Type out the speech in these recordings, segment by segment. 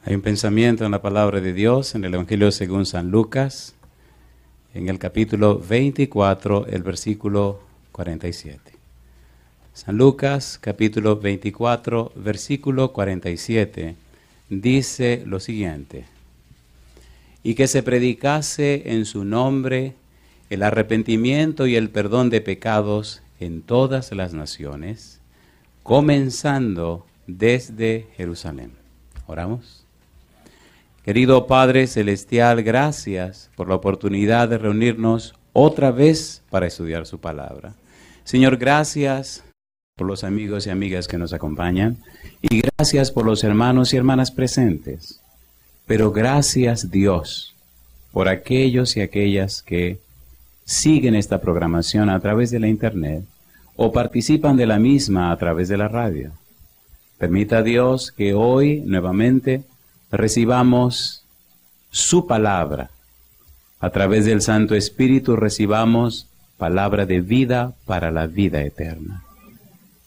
Hay un pensamiento en la palabra de Dios en el Evangelio según San Lucas, en el capítulo 24, el versículo 47. San Lucas, capítulo 24, versículo 47, dice lo siguiente: y que se predicase en su nombre el arrepentimiento y el perdón de pecados en todas las naciones, comenzando desde Jerusalén. ¿Oramos? Querido Padre Celestial, gracias por la oportunidad de reunirnos otra vez para estudiar su palabra. Señor, gracias por los amigos y amigas que nos acompañan y gracias por los hermanos y hermanas presentes. Pero gracias, Dios, por aquellos y aquellas que siguen esta programación a través de la internet o participan de la misma a través de la radio. Permita, Dios, que hoy nuevamente recibamos su palabra. A través del Santo Espíritu recibamos palabra de vida para la vida eterna.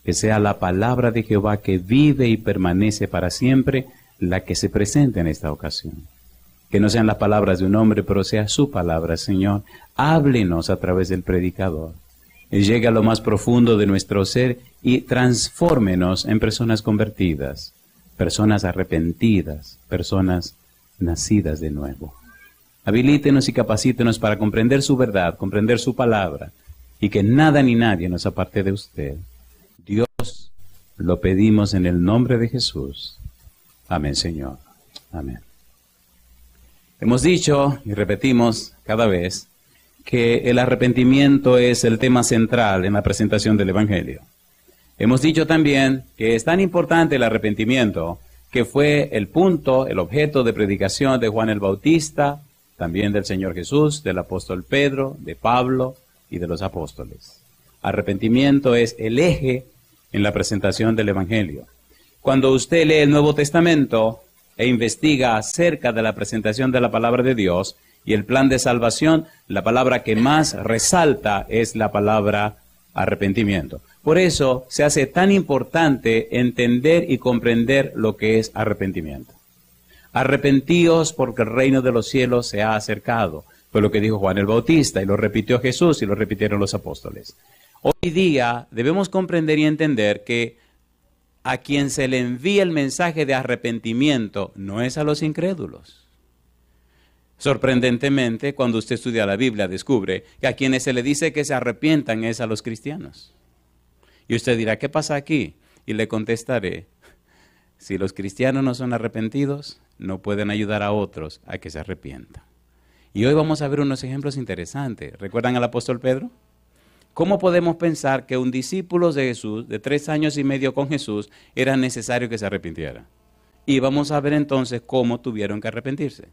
Que sea la palabra de Jehová que vive y permanece para siempre la que se presente en esta ocasión. Que no sean las palabras de un hombre, pero sea su palabra, Señor. Háblenos a través del predicador. Llegue a lo más profundo de nuestro ser y transfórmenos en personas convertidas, personas arrepentidas, personas nacidas de nuevo. Habilítenos y capacítenos para comprender su verdad, comprender su palabra, y que nada ni nadie nos aparte de usted. Dios, lo pedimos en el nombre de Jesús. Amén, Señor. Amén. Hemos dicho y repetimos cada vez que el arrepentimiento es el tema central en la presentación del Evangelio. Hemos dicho también que es tan importante el arrepentimiento que fue el punto, el objeto de predicación de Juan el Bautista, también del Señor Jesús, del apóstol Pedro, de Pablo y de los apóstoles. Arrepentimiento es el eje en la presentación del Evangelio. Cuando usted lee el Nuevo Testamento e investiga acerca de la presentación de la palabra de Dios y el plan de salvación, la palabra que más resalta es la palabra arrepentimiento. Por eso se hace tan importante entender y comprender lo que es arrepentimiento. Arrepentíos porque el reino de los cielos se ha acercado. Fue lo que dijo Juan el Bautista y lo repitió Jesús y lo repitieron los apóstoles. Hoy día debemos comprender y entender que a quien se le envía el mensaje de arrepentimiento no es a los incrédulos. Sorprendentemente, cuando usted estudia la Biblia, descubre que a quienes se le dice que se arrepientan es a los cristianos. Y usted dirá, ¿qué pasa aquí? Y le contestaré, si los cristianos no son arrepentidos, no pueden ayudar a otros a que se arrepientan. Y hoy vamos a ver unos ejemplos interesantes. ¿Recuerdan al apóstol Pedro? ¿Cómo podemos pensar que un discípulo de Jesús, de 3 años y medio con Jesús, era necesario que se arrepintiera? Y vamos a ver entonces cómo tuvieron que arrepentirse.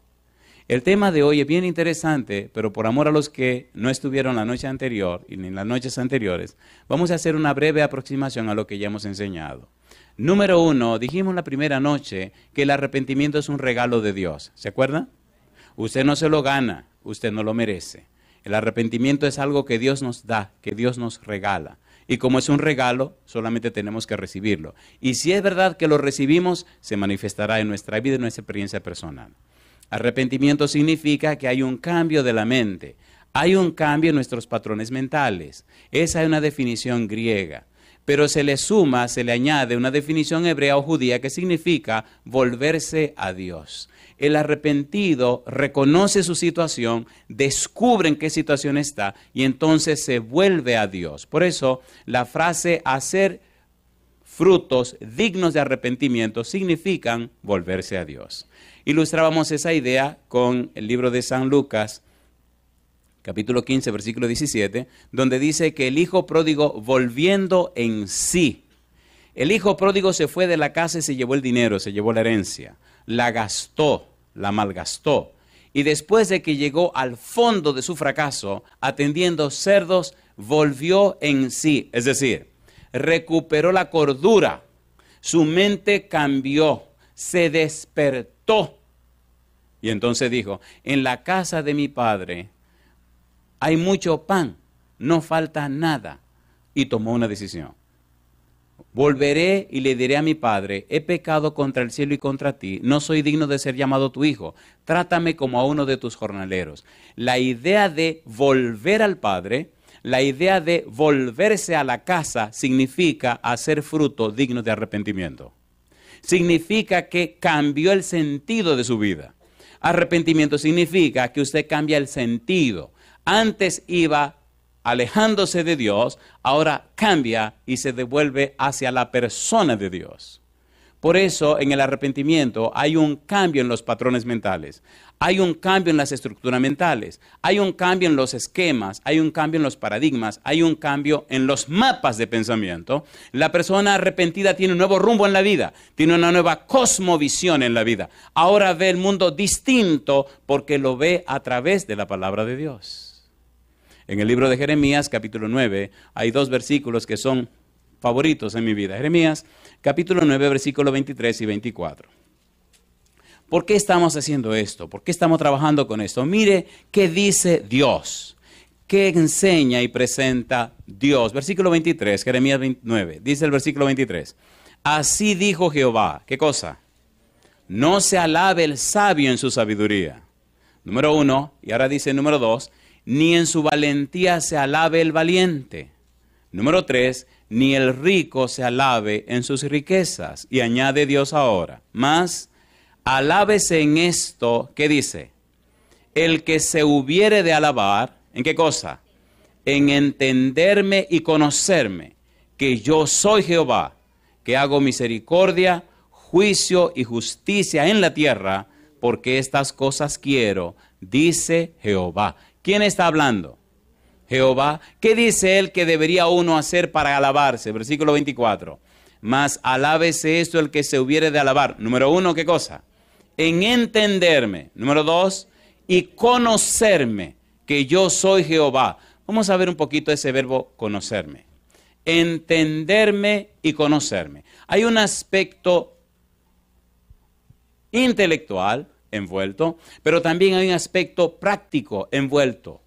El tema de hoy es bien interesante, pero por amor a los que no estuvieron la noche anterior y ni las noches anteriores, vamos a hacer una breve aproximación a lo que ya hemos enseñado. Número 1, dijimos la primera noche que el arrepentimiento es un regalo de Dios. ¿Se acuerdan? Usted no se lo gana, usted no lo merece. El arrepentimiento es algo que Dios nos da, que Dios nos regala. Y como es un regalo, solamente tenemos que recibirlo. Y si es verdad que lo recibimos, se manifestará en nuestra vida y en nuestra experiencia personal. Arrepentimiento significa que hay un cambio de la mente, hay un cambio en nuestros patrones mentales. Esa es una definición griega, pero se le suma, se le añade una definición hebrea o judía que significa volverse a Dios. El arrepentido reconoce su situación, descubre en qué situación está y entonces se vuelve a Dios. Por eso la frase hacer frutos dignos de arrepentimiento significan volverse a Dios. Ilustrábamos esa idea con el libro de San Lucas, capítulo 15, versículo 17, donde dice que el hijo pródigo volviendo en sí. El hijo pródigo se fue de la casa y se llevó el dinero, se llevó la herencia, la gastó, la malgastó. Y después de que llegó al fondo de su fracaso, atendiendo cerdos, volvió en sí. Es decir, recuperó la cordura, su mente cambió, se despertó. Y entonces dijo, en la casa de mi padre hay mucho pan, no falta nada. Y tomó una decisión. Volveré y le diré a mi padre, he pecado contra el cielo y contra ti, no soy digno de ser llamado tu hijo, trátame como a uno de tus jornaleros. La idea de volver al padre, la idea de volverse a la casa significa hacer fruto digno de arrepentimiento. Significa que cambió el sentido de su vida. Arrepentimiento significa que usted cambia el sentido. Antes iba alejándose de Dios, ahora cambia y se devuelve hacia la persona de Dios. Por eso en el arrepentimiento hay un cambio en los patrones mentales, hay un cambio en las estructuras mentales, hay un cambio en los esquemas, hay un cambio en los paradigmas, hay un cambio en los mapas de pensamiento. La persona arrepentida tiene un nuevo rumbo en la vida, tiene una nueva cosmovisión en la vida. Ahora ve el mundo distinto porque lo ve a través de la palabra de Dios. En el libro de Jeremías, capítulo 9, hay dos versículos que son favoritos en mi vida. Jeremías, capítulo 9, versículos 23 y 24. ¿Por qué estamos haciendo esto? ¿Por qué estamos trabajando con esto? Mire qué dice Dios, qué enseña y presenta Dios. Versículo 23, Jeremías 9, dice el versículo 23. Así dijo Jehová, ¿qué cosa? No se alabe el sabio en su sabiduría. Número 1, y ahora dice número 2, ni en su valentía se alabe el valiente. Número 3, ni el rico se alabe en sus riquezas. Y añade Dios ahora, mas alábese en esto, ¿qué dice? El que se hubiere de alabar, ¿en qué cosa? En entenderme y conocerme, que yo soy Jehová, que hago misericordia, juicio y justicia en la tierra, porque estas cosas quiero, dice Jehová. ¿Quién está hablando? Jehová. ¿Qué dice él que debería uno hacer para alabarse? Versículo 24. Mas alábese esto el que se hubiere de alabar. Número 1, ¿qué cosa? En entenderme. Número 2, y conocerme, que yo soy Jehová. Vamos a ver un poquito ese verbo conocerme. Entenderme y conocerme. Hay un aspecto intelectual envuelto, pero también hay un aspecto práctico envuelto.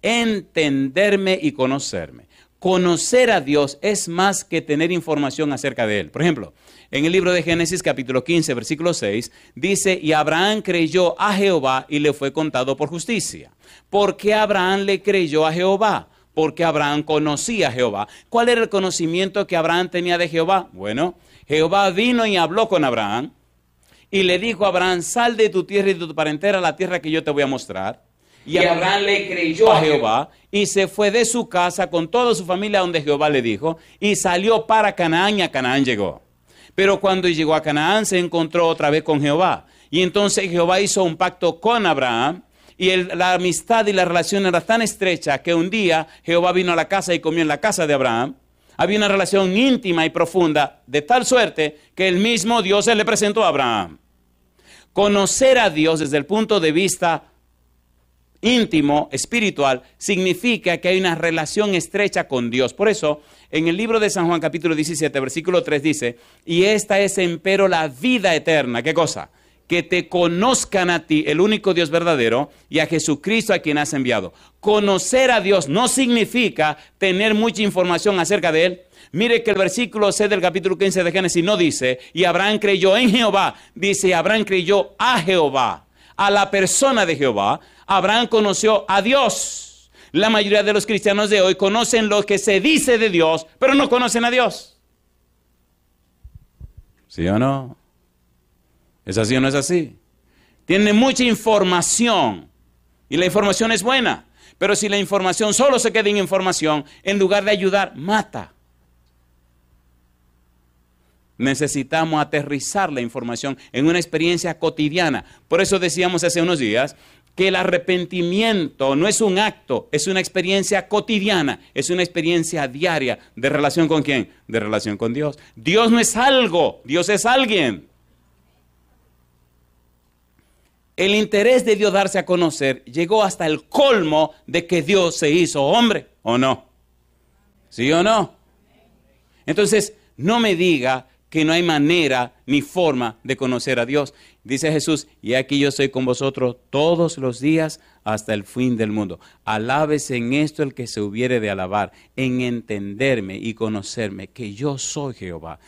Entenderme y conocerme. Conocer a Dios es más que tener información acerca de Él. Por ejemplo, en el libro de Génesis capítulo 15, versículo 6, dice, y Abraham creyó a Jehová y le fue contado por justicia. ¿Por qué Abraham le creyó a Jehová? Porque Abraham conocía a Jehová. ¿Cuál era el conocimiento que Abraham tenía de Jehová? Bueno, Jehová vino y habló con Abraham, y le dijo a Abraham, sal de tu tierra y de tu parentela a la tierra que yo te voy a mostrar. Y Abraham le creyó a Jehová y se fue de su casa con toda su familia donde Jehová le dijo y salió para Canaán y a Canaán llegó. Pero cuando llegó a Canaán se encontró otra vez con Jehová. Y entonces Jehová hizo un pacto con Abraham y la amistad y la relación era tan estrecha que un día Jehová vino a la casa y comió en la casa de Abraham. Había una relación íntima y profunda, de tal suerte que el mismo Dios se le presentó a Abraham. Conocer a Dios desde el punto de vista íntimo, espiritual, significa que hay una relación estrecha con Dios. Por eso, en el libro de San Juan, capítulo 17, versículo 3 dice, y esta es empero la vida eterna. ¿Qué cosa? Que te conozcan a ti, el único Dios verdadero, y a Jesucristo a quien has enviado. Conocer a Dios no significa tener mucha información acerca de Él. Mire que el versículo C del capítulo 15 de Génesis no dice, y Abraham creyó en Jehová. Dice, Abraham creyó a Jehová, a la persona de Jehová. Abraham conoció a Dios. La mayoría de los cristianos de hoy conocen lo que se dice de Dios, pero no conocen a Dios. ¿Sí o no? ¿Es así o no es así? Tiene mucha información y la información es buena, pero si la información solo se queda en información, en lugar de ayudar, mata. Necesitamos aterrizar la información en una experiencia cotidiana. Por eso decíamos hace unos días que el arrepentimiento no es un acto, es una experiencia cotidiana, es una experiencia diaria. ¿De relación con quién? De relación con Dios. Dios no es algo, Dios es alguien. El interés de Dios darse a conocer llegó hasta el colmo de que Dios se hizo hombre, ¿o no? ¿Sí o no? Entonces, no me diga que no hay manera ni forma de conocer a Dios. Dice Jesús, y aquí yo soy con vosotros todos los días hasta el fin del mundo. Alábese en esto el que se hubiere de alabar, en entenderme y conocerme, que yo soy Jehová.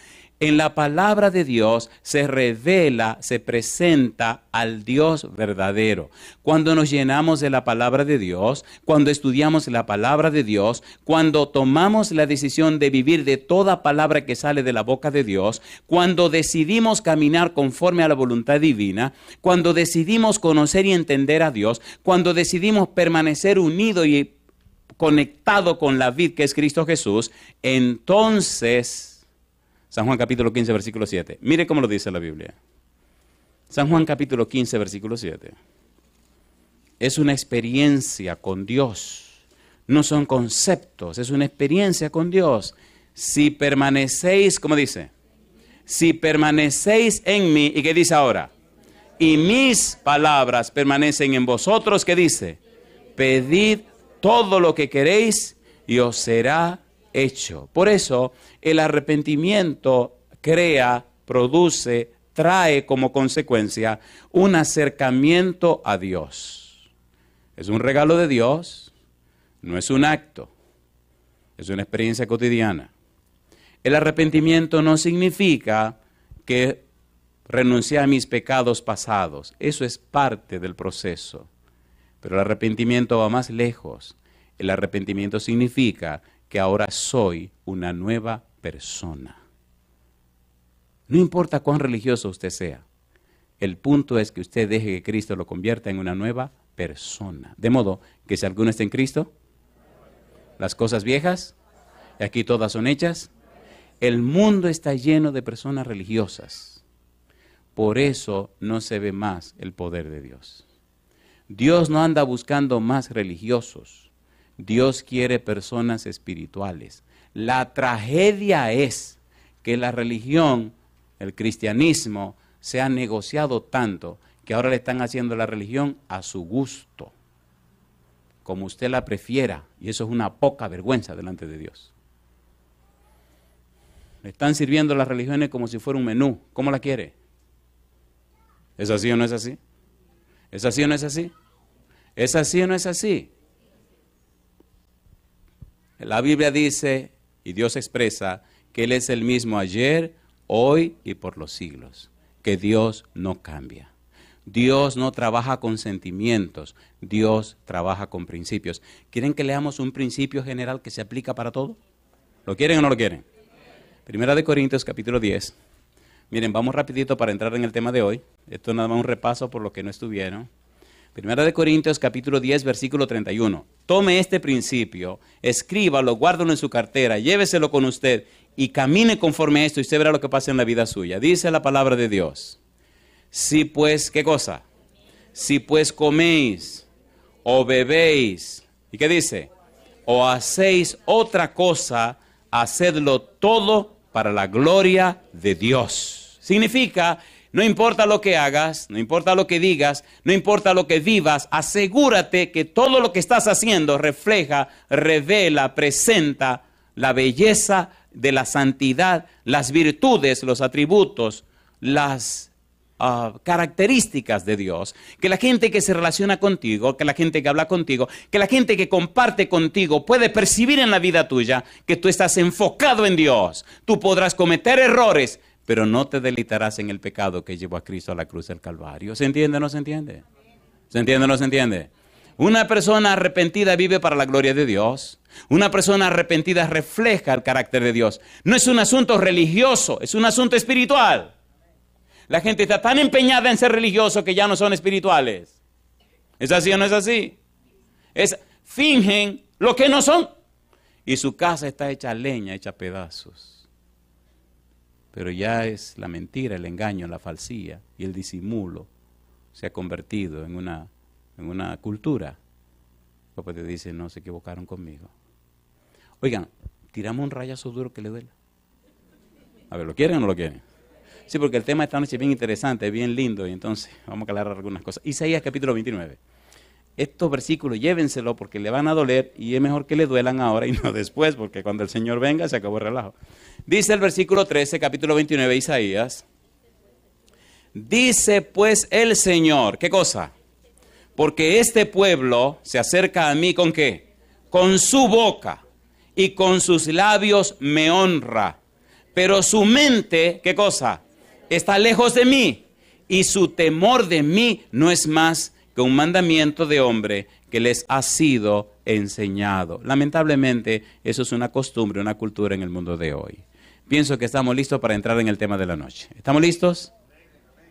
En la palabra de Dios se revela, se presenta al Dios verdadero. Cuando nos llenamos de la palabra de Dios, cuando estudiamos la palabra de Dios, cuando tomamos la decisión de vivir de toda palabra que sale de la boca de Dios, cuando decidimos caminar conforme a la voluntad divina, cuando decidimos conocer y entender a Dios, cuando decidimos permanecer unidos y conectados con la vid que es Cristo Jesús, entonces San Juan capítulo 15, versículo 7. Mire cómo lo dice la Biblia. San Juan capítulo 15, versículo 7. Es una experiencia con Dios. No son conceptos, es una experiencia con Dios. Si permanecéis, ¿cómo dice? Si permanecéis en mí, ¿y qué dice ahora? Y mis palabras permanecen en vosotros, ¿qué dice? Pedid todo lo que queréis y os será hecho. Por eso el arrepentimiento crea, produce, trae como consecuencia un acercamiento a Dios. Es un regalo de Dios, no es un acto, es una experiencia cotidiana. El arrepentimiento no significa que renuncié a mis pecados pasados, eso es parte del proceso. Pero el arrepentimiento va más lejos. El arrepentimiento significa que ahora soy una nueva persona. No importa cuán religioso usted sea, el punto es que usted deje que Cristo lo convierta en una nueva persona. De modo que si alguno está en Cristo, las cosas viejas, y aquí todas son hechas. El mundo está lleno de personas religiosas. Por eso no se ve más el poder de Dios. Dios no anda buscando más religiosos. Dios quiere personas espirituales. La tragedia es que la religión, el cristianismo, se ha negociado tanto que ahora le están haciendo la religión a su gusto, como usted la prefiera, y eso es una poca vergüenza delante de Dios. Le están sirviendo las religiones como si fuera un menú. ¿Cómo la quiere? ¿Es así o no es así? ¿Es así o no es así? ¿Es así o no es así? La Biblia dice, y Dios expresa, que Él es el mismo ayer, hoy y por los siglos. Que Dios no cambia. Dios no trabaja con sentimientos, Dios trabaja con principios. ¿Quieren que leamos un principio general que se aplica para todo? ¿Lo quieren o no lo quieren? Primera de Corintios capítulo 10. Miren, vamos rapidito para entrar en el tema de hoy. Esto nada más un repaso por lo que no estuvieron. Primera de Corintios capítulo 10, versículo 31. Tome este principio, escríbalo, guárdalo en su cartera, lléveselo con usted y camine conforme a esto y usted verá lo que pasa en la vida suya. Dice la palabra de Dios. Si pues, ¿qué cosa? Si pues coméis o bebéis, ¿y qué dice? O hacéis otra cosa, hacedlo todo para la gloria de Dios. Significa, no importa lo que hagas, no importa lo que digas, no importa lo que vivas, asegúrate que todo lo que estás haciendo refleja, revela, presenta la belleza de la santidad, las virtudes, los atributos, las características de Dios. Que la gente que se relaciona contigo, que la gente que habla contigo, que la gente que comparte contigo puede percibir en la vida tuya que tú estás enfocado en Dios. Tú podrás cometer errores, pero no te deleitarás en el pecado que llevó a Cristo a la cruz del Calvario. ¿Se entiende o no se entiende? ¿Se entiende o no se entiende? Una persona arrepentida vive para la gloria de Dios. Una persona arrepentida refleja el carácter de Dios. No es un asunto religioso, es un asunto espiritual. La gente está tan empeñada en ser religioso que ya no son espirituales. ¿Es así o no es así? Fingen lo que no son. Y su casa está hecha leña, hecha pedazos. Pero ya es la mentira, el engaño, la falsía y el disimulo se ha convertido en una cultura. Después te dicen, no, se equivocaron conmigo. Oigan, tiramos un rayazo duro que le duela. A ver, ¿lo quieren o no lo quieren? Sí, porque el tema de esta noche es bien interesante, es bien lindo, y entonces vamos a aclarar algunas cosas. Isaías capítulo 29. estos versículos llévenselo porque le van a doler y es mejor que le duelan ahora y no después, porque cuando el Señor venga se acabó el relajo. Dice el versículo 13, capítulo 29 de Isaías. Dice pues el Señor, ¿qué cosa? Porque este pueblo se acerca a mí ¿con qué? Con su boca y con sus labios me honra. Pero su mente, ¿qué cosa? Está lejos de mí y su temor de mí no es más que un mandamiento de hombre que les ha sido enseñado. Lamentablemente, eso es una costumbre, una cultura en el mundo de hoy. Pienso que estamos listos para entrar en el tema de la noche. ¿Estamos listos?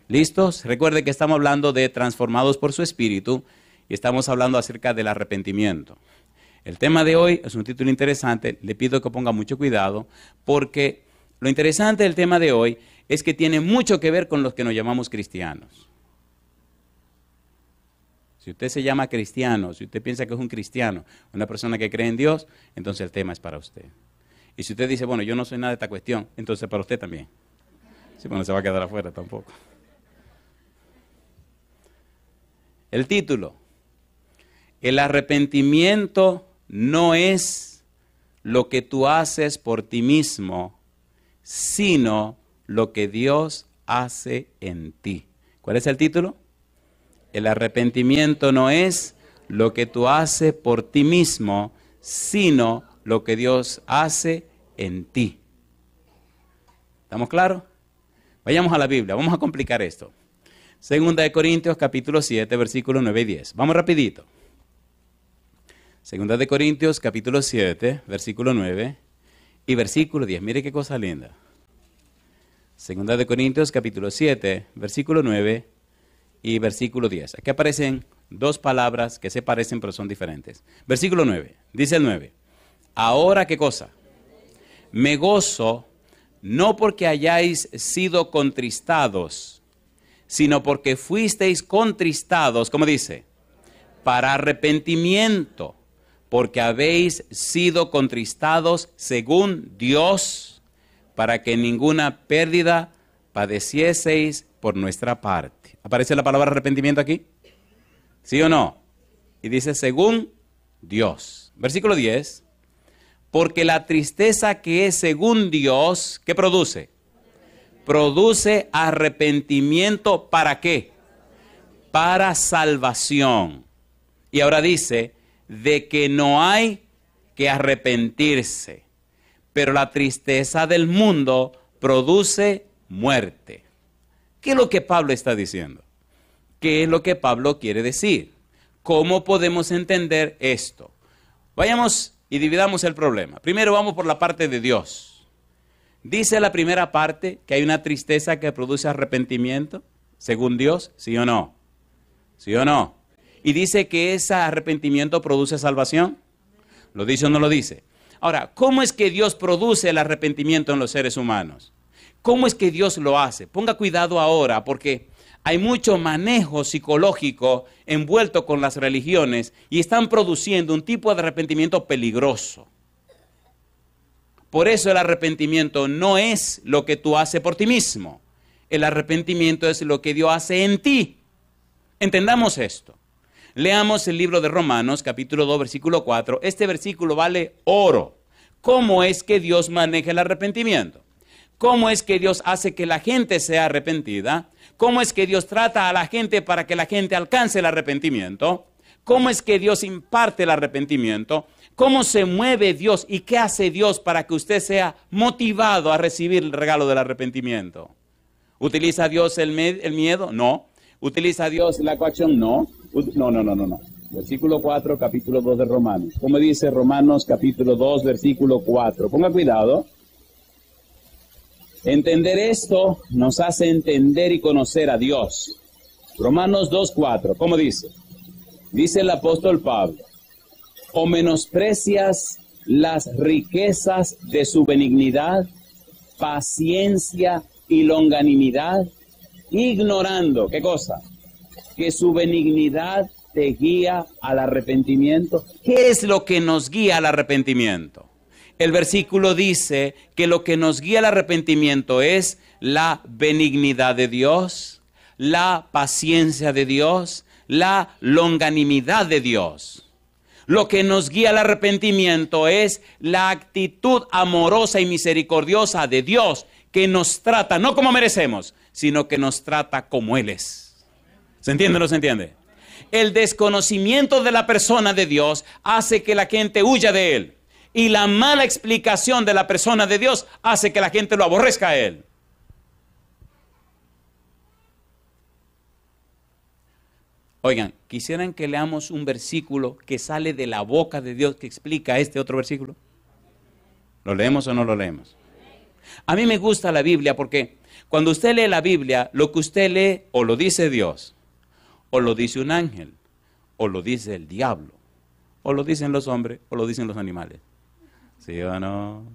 ¿Listos? Recuerde que estamos hablando de transformados por su espíritu y estamos hablando acerca del arrepentimiento. El tema de hoy es un título interesante. Le pido que ponga mucho cuidado porque lo interesante del tema de hoy es que tiene mucho que ver con los que nos llamamos cristianos. Si usted se llama cristiano, si usted piensa que es un cristiano, una persona que cree en Dios, entonces el tema es para usted. Y si usted dice, bueno, yo no soy nada de esta cuestión, entonces para usted también. Sí, bueno, no se va a quedar afuera tampoco. El título, el arrepentimiento no es lo que tú haces por ti mismo, sino lo que Dios hace en ti. ¿Cuál es el título? El arrepentimiento no es lo que tú haces por ti mismo, sino lo que Dios hace en ti. ¿Estamos claros? Vayamos a la Biblia, vamos a complicar esto. Segunda de Corintios, capítulo 7, versículos 9 y 10. Vamos rapidito. Segunda de Corintios, capítulo 7, versículo 9 y versículo 10. Mire qué cosa linda. Segunda de Corintios, capítulo 7, versículo 9 y versículo 10. Aquí aparecen dos palabras que se parecen pero son diferentes. Versículo 9, dice el 9. Ahora, ¿qué cosa? Me gozo, no porque hayáis sido contristados, sino porque fuisteis contristados, ¿cómo dice? Para arrepentimiento, porque habéis sido contristados según Dios, para que ninguna pérdida padecieseis por nuestra parte. ¿Aparece la palabra arrepentimiento aquí? ¿Sí o no? Y dice según Dios. Versículo 10. Porque la tristeza que es según Dios, ¿qué produce? Produce arrepentimiento, ¿para qué? Para salvación. Y ahora dice, de que no hay que arrepentirse. Pero la tristeza del mundo produce muerte. ¿Qué es lo que Pablo está diciendo? ¿Qué es lo que Pablo quiere decir? ¿Cómo podemos entender esto? Vayamos y dividamos el problema. Primero vamos por la parte de Dios. ¿Dice la primera parte que hay una tristeza que produce arrepentimiento, según Dios? ¿Sí o no? ¿Sí o no? ¿Y dice que ese arrepentimiento produce salvación? ¿Lo dice o no lo dice? Ahora, ¿cómo es que Dios produce el arrepentimiento en los seres humanos? ¿Cómo es que Dios lo hace? Ponga cuidado ahora, porque hay mucho manejo psicológico envuelto con las religiones y están produciendo un tipo de arrepentimiento peligroso. Por eso el arrepentimiento no es lo que tú haces por ti mismo. El arrepentimiento es lo que Dios hace en ti. Entendamos esto. Leamos el libro de Romanos, capítulo 2, versículo 4. Este versículo vale oro. ¿Cómo es que Dios maneja el arrepentimiento? ¿Cómo es que Dios hace que la gente sea arrepentida? ¿Cómo es que Dios trata a la gente para que la gente alcance el arrepentimiento? ¿Cómo es que Dios imparte el arrepentimiento? ¿Cómo se mueve Dios y qué hace Dios para que usted sea motivado a recibir el regalo del arrepentimiento? ¿Utiliza Dios el miedo? No. ¿Utiliza Dios la coacción? No. No. Versículo 4, capítulo 2 de Romanos. ¿Cómo dice Romanos, capítulo 2, versículo 4? Ponga cuidado. Entender esto nos hace entender y conocer a Dios. Romanos 2, 4. ¿Cómo dice? Dice el apóstol Pablo. ¿O menosprecias las riquezas de su benignidad, paciencia y longanimidad, ignorando, ¿qué cosa? Que su benignidad te guía al arrepentimiento. ¿Qué es lo que nos guía al arrepentimiento? El versículo dice que lo que nos guía al arrepentimiento es la benignidad de Dios, la paciencia de Dios, la longanimidad de Dios. Lo que nos guía al arrepentimiento es la actitud amorosa y misericordiosa de Dios, que nos trata no como merecemos, sino que nos trata como Él es. ¿Se entiende o no se entiende? El desconocimiento de la persona de Dios hace que la gente huya de Él. Y la mala explicación de la persona de Dios hace que la gente lo aborrezca a Él. Oigan, ¿quisieran que leamos un versículo que sale de la boca de Dios que explica este otro versículo? ¿Lo leemos o no lo leemos? A mí me gusta la Biblia porque cuando usted lee la Biblia, lo que usted lee o lo dice Dios, o lo dice un ángel, o lo dice el diablo, o lo dicen los hombres, o lo dicen los animales. ¿Sí o no?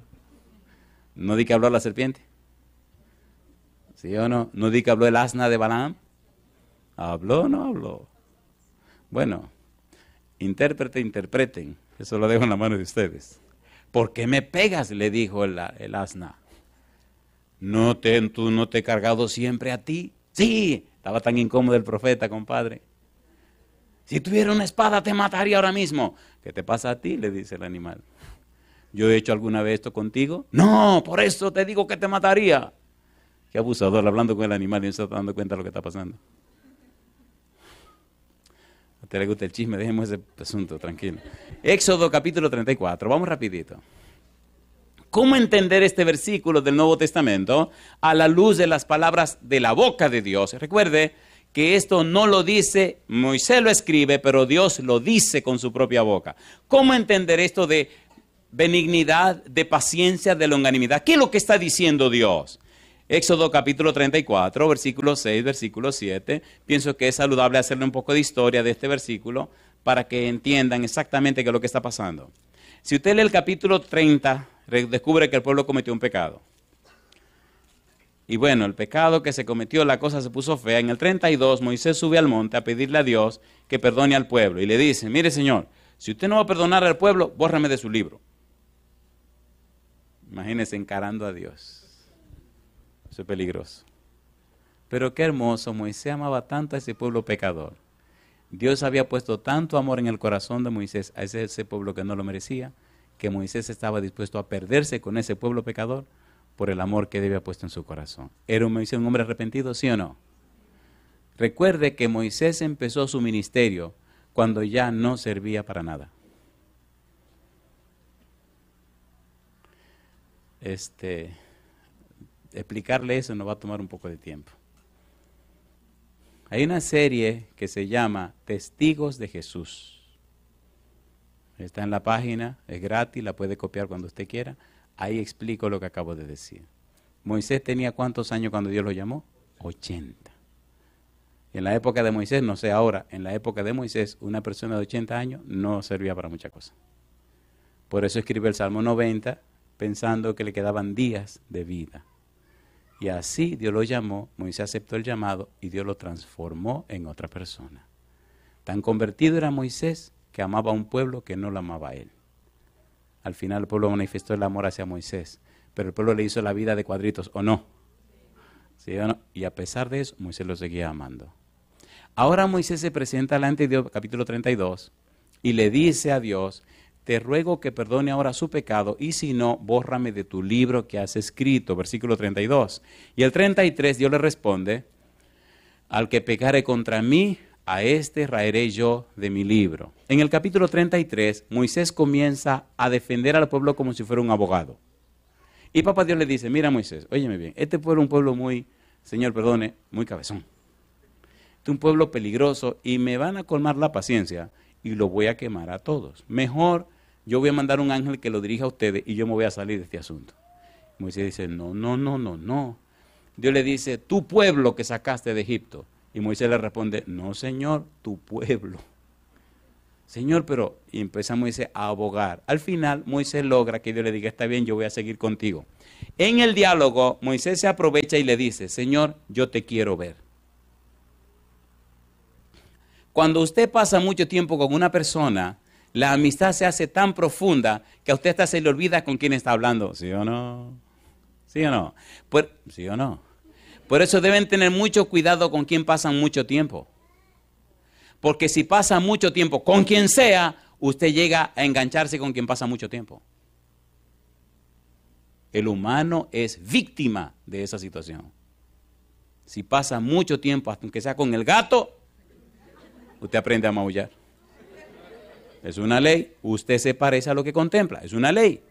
¿No di que habló la serpiente? ¿Sí o no? ¿No di que habló el asna de Balaam? ¿Habló o no habló? Bueno, interpreten. Eso lo dejo en la mano de ustedes. ¿Por qué me pegas?, le dijo el asna. ¿Tú no te he cargado siempre a ti? Sí, estaba tan incómodo el profeta, compadre. Si tuviera una espada te mataría ahora mismo. ¿Qué te pasa a ti?, le dice el animal. ¿Yo he hecho alguna vez esto contigo? No, por eso te digo que te mataría. Qué abusador, hablando con el animal y no se está dando cuenta de lo que está pasando. ¿A usted le gusta el chisme? Dejemos ese asunto, tranquilo. Éxodo capítulo 34, vamos rapidito. ¿Cómo entender este versículo del Nuevo Testamento a la luz de las palabras de la boca de Dios? Recuerde que esto no lo dice, Moisés lo escribe, pero Dios lo dice con su propia boca. ¿Cómo entender esto de benignidad, de paciencia, de longanimidad? ¿Qué es lo que está diciendo Dios? Éxodo capítulo 34, versículo 6, versículo 7. Pienso que es saludable hacerle un poco de historia de este versículo para que entiendan exactamente qué es lo que está pasando. Si usted lee el capítulo 30, descubre que el pueblo cometió un pecado. Y bueno, el pecado que se cometió, la cosa se puso fea. En el 32, Moisés sube al monte a pedirle a Dios que perdone al pueblo. Y le dice, mire señor, si usted no va a perdonar al pueblo, bórrame de su libro. Imagínense encarando a Dios. Eso es peligroso. Pero qué hermoso, Moisés amaba tanto a ese pueblo pecador. Dios había puesto tanto amor en el corazón de Moisés a ese pueblo que no lo merecía, que Moisés estaba dispuesto a perderse con ese pueblo pecador por el amor que Dios había puesto en su corazón. ¿Era Moisés un hombre arrepentido, sí o no? Recuerde que Moisés empezó su ministerio cuando ya no servía para nada. Explicarle eso nos va a tomar un poco de tiempo. Hay una serie que se llama Testigos de Jesús. Está en la página, es gratis, la puede copiar cuando usted quiera. Ahí explico lo que acabo de decir. Moisés tenía ¿cuántos años cuando Dios lo llamó? 80. En la época de Moisés, no sé ahora, en la época de Moisés, una persona de 80 años no servía para muchas cosas. Por eso escribe el Salmo 90, pensando que le quedaban días de vida. Y así Dios lo llamó, Moisés aceptó el llamado y Dios lo transformó en otra persona. Tan convertido era Moisés que amaba a un pueblo que no lo amaba a él. Al final el pueblo manifestó el amor hacia Moisés, pero el pueblo le hizo la vida de cuadritos, ¿o no? ¿Sí o no? Y a pesar de eso, Moisés lo seguía amando. Ahora Moisés se presenta delante de Dios, capítulo 32, y le dice a Dios, te ruego que perdone ahora su pecado, y si no, bórrame de tu libro que has escrito, versículo 32. Y el 33, Dios le responde, al que pecare contra mí, a este raeré yo de mi libro. En el capítulo 33, Moisés comienza a defender al pueblo como si fuera un abogado. Y papá Dios le dice, mira Moisés, óyeme bien, este pueblo es un pueblo muy, Señor perdone, muy cabezón. Este es un pueblo peligroso y me van a colmar la paciencia y lo voy a quemar a todos. Mejor yo voy a mandar un ángel que lo dirija a ustedes y yo me voy a salir de este asunto. Moisés dice, no. Dios le dice, tu pueblo que sacaste de Egipto. Y Moisés le responde, no señor, tu pueblo. Señor, pero, y empieza Moisés a abogar. Al final, Moisés logra que Dios le diga, está bien, yo voy a seguir contigo. En el diálogo, Moisés se aprovecha y le dice, Señor, yo te quiero ver. Cuando usted pasa mucho tiempo con una persona, la amistad se hace tan profunda que a usted hasta se le olvida con quién está hablando. ¿Sí o no? ¿Sí o no? ¿Sí o no? Por eso deben tener mucho cuidado con quién pasan mucho tiempo. Porque si pasa mucho tiempo con quien sea, usted llega a engancharse con quien pasa mucho tiempo. El humano es víctima de esa situación. Si pasa mucho tiempo, hasta aunque sea con el gato, usted aprende a maullar. Es una ley. Usted se parece a lo que contempla. Es una ley.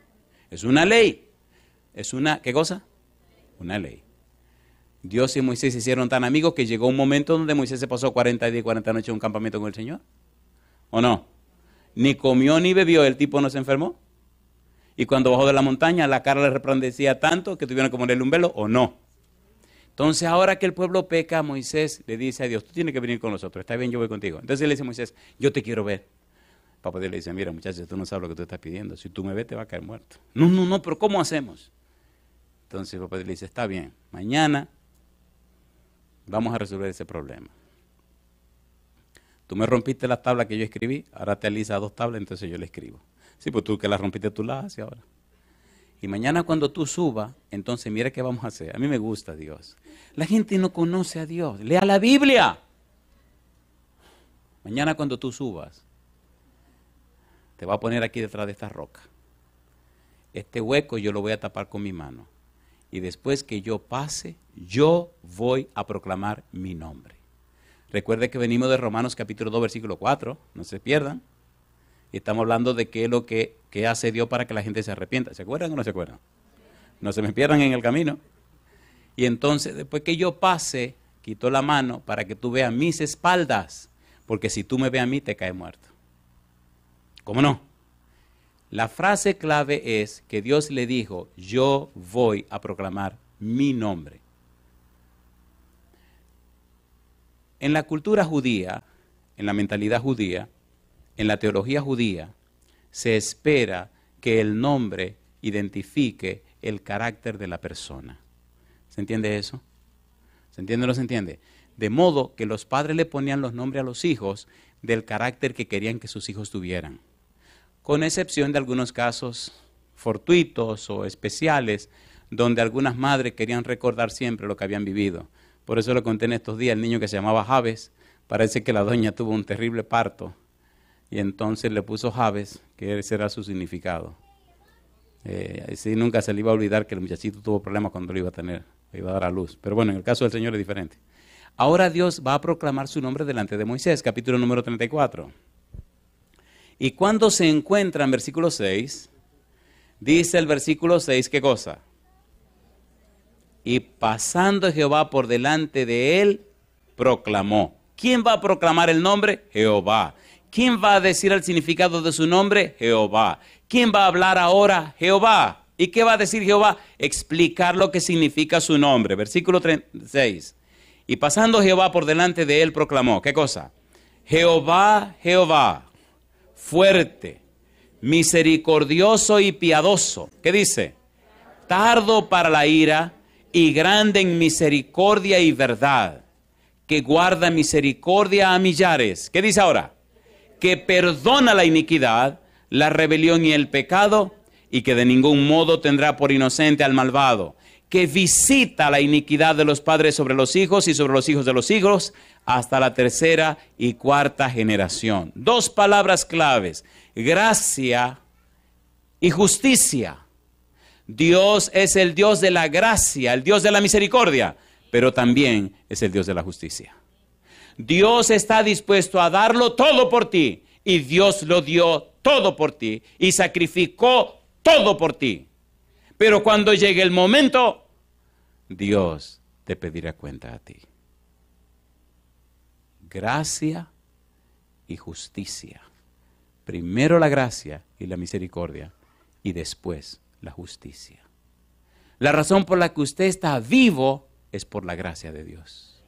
Es una ley. Es una, ¿qué cosa? Una ley. Dios y Moisés se hicieron tan amigos que llegó un momento donde Moisés se pasó 40 días y 40 noches en un campamento con el Señor. ¿O no? Ni comió ni bebió, el tipo no se enfermó. Y cuando bajó de la montaña, la cara le resplandecía tanto que tuvieron que ponerle un velo, ¿o no? Entonces, ahora que el pueblo peca, Moisés le dice a Dios, tú tienes que venir con nosotros, está bien, yo voy contigo. Entonces le dice a Moisés, yo te quiero ver. Papá Dios le dice, mira muchachos, tú no sabes lo que tú estás pidiendo, si tú me ves te vas a caer muerto. No, pero ¿cómo hacemos? Entonces papá Dios le dice, está bien, mañana vamos a resolver ese problema. Tú me rompiste las tablas que yo escribí, ahora te alisa 2 tablas, entonces yo le escribo. Sí, pues tú que las rompiste, tú las haces ahora. Y mañana cuando tú subas, entonces mira qué vamos a hacer. A mí me gusta Dios. La gente no conoce a Dios. Lea la Biblia. Mañana cuando tú subas, te voy a poner aquí detrás de esta roca. Este hueco yo lo voy a tapar con mi mano. Y después que yo pase, yo voy a proclamar mi nombre. Recuerde que venimos de Romanos capítulo 2, versículo 4. No se pierdan. Y estamos hablando de qué es lo que hace Dios para que la gente se arrepienta. ¿Se acuerdan o no se acuerdan? No se me pierdan en el camino. Y entonces, después que yo pase, quito la mano para que tú veas mis espaldas. Porque si tú me ves a mí, te caes muerto. ¿Cómo no? La frase clave es que Dios le dijo, yo voy a proclamar mi nombre. En la cultura judía, en la mentalidad judía, en la teología judía, se espera que el nombre identifique el carácter de la persona. ¿Se entiende eso? ¿Se entiende o no se entiende? De modo que los padres le ponían los nombres a los hijos del carácter que querían que sus hijos tuvieran. Con excepción de algunos casos fortuitos o especiales, donde algunas madres querían recordar siempre lo que habían vivido. Por eso lo conté en estos días, el niño que se llamaba Jabes, parece que la doña tuvo un terrible parto, y entonces le puso Jabes, que ese era su significado. Así nunca se le iba a olvidar que el muchachito tuvo problemas cuando lo iba a tener, le iba a dar a luz. Pero bueno, en el caso del Señor es diferente. Ahora Dios va a proclamar su nombre delante de Moisés, capítulo número 34. Y cuando se encuentra en versículo 6, dice el versículo 6, ¿qué cosa? Y pasando Jehová por delante de él, proclamó. ¿Quién va a proclamar el nombre? Jehová. ¿Quién va a decir el significado de su nombre? Jehová. ¿Quién va a hablar ahora? Jehová. ¿Y qué va a decir Jehová? Explicar lo que significa su nombre. Versículo 36. Y pasando Jehová por delante de él, proclamó. ¿Qué cosa? Jehová, Jehová, fuerte, misericordioso y piadoso. ¿Qué dice? Tardo para la ira y grande en misericordia y verdad, que guarda misericordia a millares. ¿Qué dice ahora? Que perdona la iniquidad, la rebelión y el pecado, y que de ningún modo tendrá por inocente al malvado, que visita la iniquidad de los padres sobre los hijos y sobre los hijos de los hijos, hasta la 3ª y 4ª generación. 2 palabras claves, gracia y justicia. Dios es el Dios de la gracia, el Dios de la misericordia, pero también es el Dios de la justicia. Dios está dispuesto a darlo todo por ti, y Dios lo dio todo por ti, y sacrificó todo por ti. Pero cuando llegue el momento, Dios te pedirá cuenta a ti. Gracia y justicia. Primero la gracia y la misericordia, y después la justicia. La razón por la que usted está vivo es por la gracia de Dios.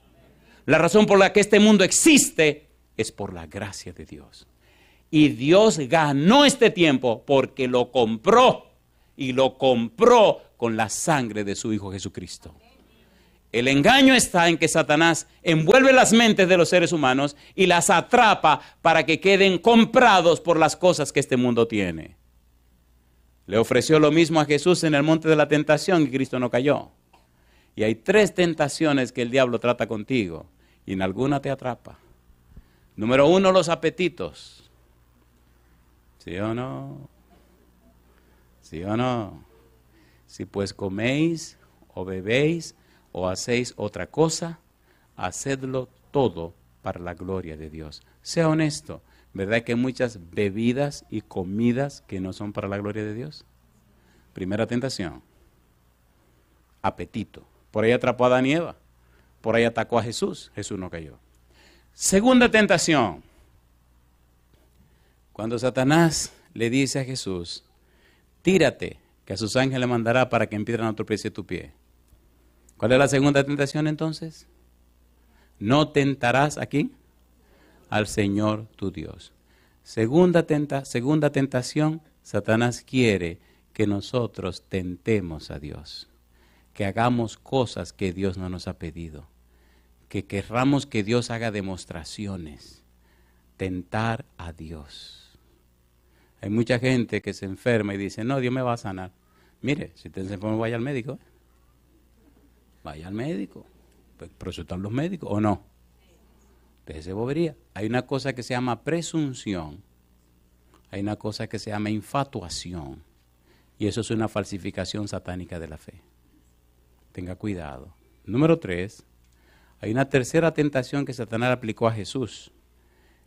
La razón por la que este mundo existe es por la gracia de Dios. Y Dios ganó este tiempo porque lo compró, y lo compró con la sangre de su Hijo Jesucristo. El engaño está en que Satanás envuelve las mentes de los seres humanos y las atrapa para que queden comprados por las cosas que este mundo tiene. Le ofreció lo mismo a Jesús en el monte de la tentación y Cristo no cayó. Y hay 3 tentaciones que el diablo trata contigo y en alguna te atrapa. Número 1, los apetitos. ¿Sí o no? ¿Sí o no? Si pues coméis o bebéis o hacéis otra cosa, hacedlo todo para la gloria de Dios. Sea honesto, ¿verdad que hay muchas bebidas y comidas que no son para la gloria de Dios? Primera tentación, apetito. Por ahí atrapó a Adán y Eva, por ahí atacó a Jesús, Jesús no cayó. Segunda tentación, cuando Satanás le dice a Jesús, tírate, que a sus ángeles mandará para que empiedren a tropieces tu pie. ¿Cuál es la segunda tentación entonces? No tentarás aquí al Señor tu Dios. Segunda tentación, Satanás quiere que nosotros tentemos a Dios, que hagamos cosas que Dios no nos ha pedido, que querramos que Dios haga demostraciones, tentar a Dios. Hay mucha gente que se enferma y dice, no, Dios me va a sanar. Mire, si usted se enferma, vaya al médico. Vaya al médico. Pero eso están los médicos, ¿o no? Déjese bobería. Hay una cosa que se llama presunción. Hay una cosa que se llama infatuación. Y eso es una falsificación satánica de la fe. Tenga cuidado. Número 3. Hay una tercera tentación que Satanás aplicó a Jesús.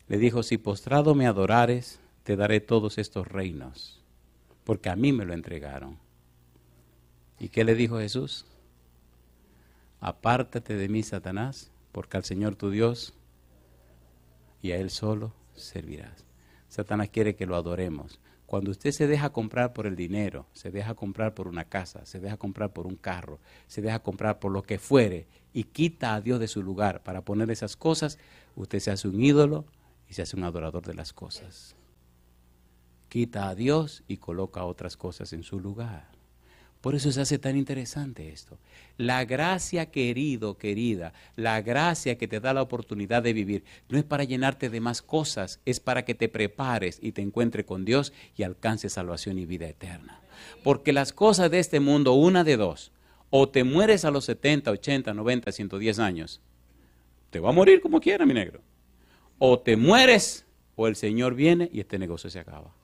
Le dijo, si postrado me adorares, te daré todos estos reinos, porque a mí me lo entregaron. ¿Y qué le dijo Jesús? Apártate de mí, Satanás, porque al Señor tu Dios y a Él solo servirás. Satanás quiere que lo adoremos. Cuando usted se deja comprar por el dinero, se deja comprar por una casa, se deja comprar por un carro, se deja comprar por lo que fuere y quita a Dios de su lugar para poner esas cosas, usted se hace un ídolo y se hace un adorador de las cosas. Quita a Dios y coloca otras cosas en su lugar. Por eso se hace tan interesante esto. La gracia, querido, querida, la gracia que te da la oportunidad de vivir, no es para llenarte de más cosas, es para que te prepares y te encuentres con Dios y alcances salvación y vida eterna. Porque las cosas de este mundo, una de dos, o te mueres a los 70, 80, 90, 110 años, te va a morir como quiera, mi negro. O te mueres, o el Señor viene y este negocio se acaba.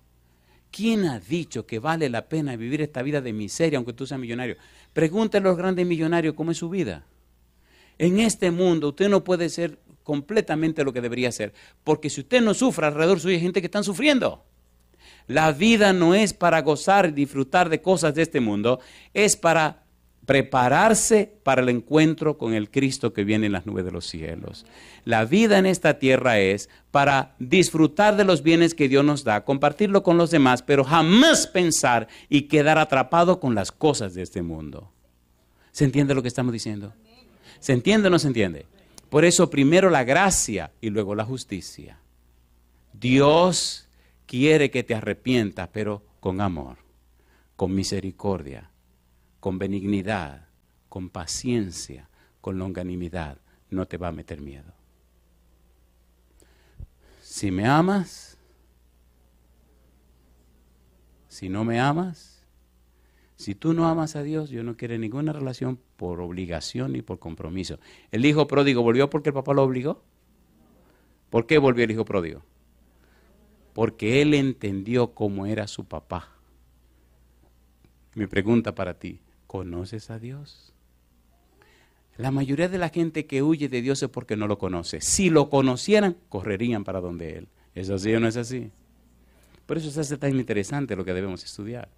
¿Quién ha dicho que vale la pena vivir esta vida de miseria aunque tú seas millonario? Pregúntale a los grandes millonarios cómo es su vida. En este mundo usted no puede ser completamente lo que debería ser, porque si usted no sufre, alrededor suyo hay gente que están sufriendo. La vida no es para gozar y disfrutar de cosas de este mundo, es para prepararse para el encuentro con el Cristo que viene en las nubes de los cielos. La vida en esta tierra es para disfrutar de los bienes que Dios nos da, compartirlo con los demás, pero jamás pensar y quedar atrapado con las cosas de este mundo. ¿Se entiende lo que estamos diciendo? ¿Se entiende o no se entiende? Por eso primero la gracia y luego la justicia. Dios quiere que te arrepientas, pero con amor, con misericordia, con benignidad, con paciencia, con longanimidad. No te va a meter miedo. Si me amas, si no me amas, si tú no amas a Dios, Dios no quiere ninguna relación por obligación ni por compromiso. El hijo pródigo volvió porque el papá lo obligó. ¿Por qué volvió el hijo pródigo? Porque él entendió cómo era su papá. Mi pregunta para ti, ¿conoces a Dios? La mayoría de la gente que huye de Dios es porque no lo conoce. Si lo conocieran, correrían para donde Él. ¿Es así o no es así? Por eso se hace tan interesante lo que debemos estudiar.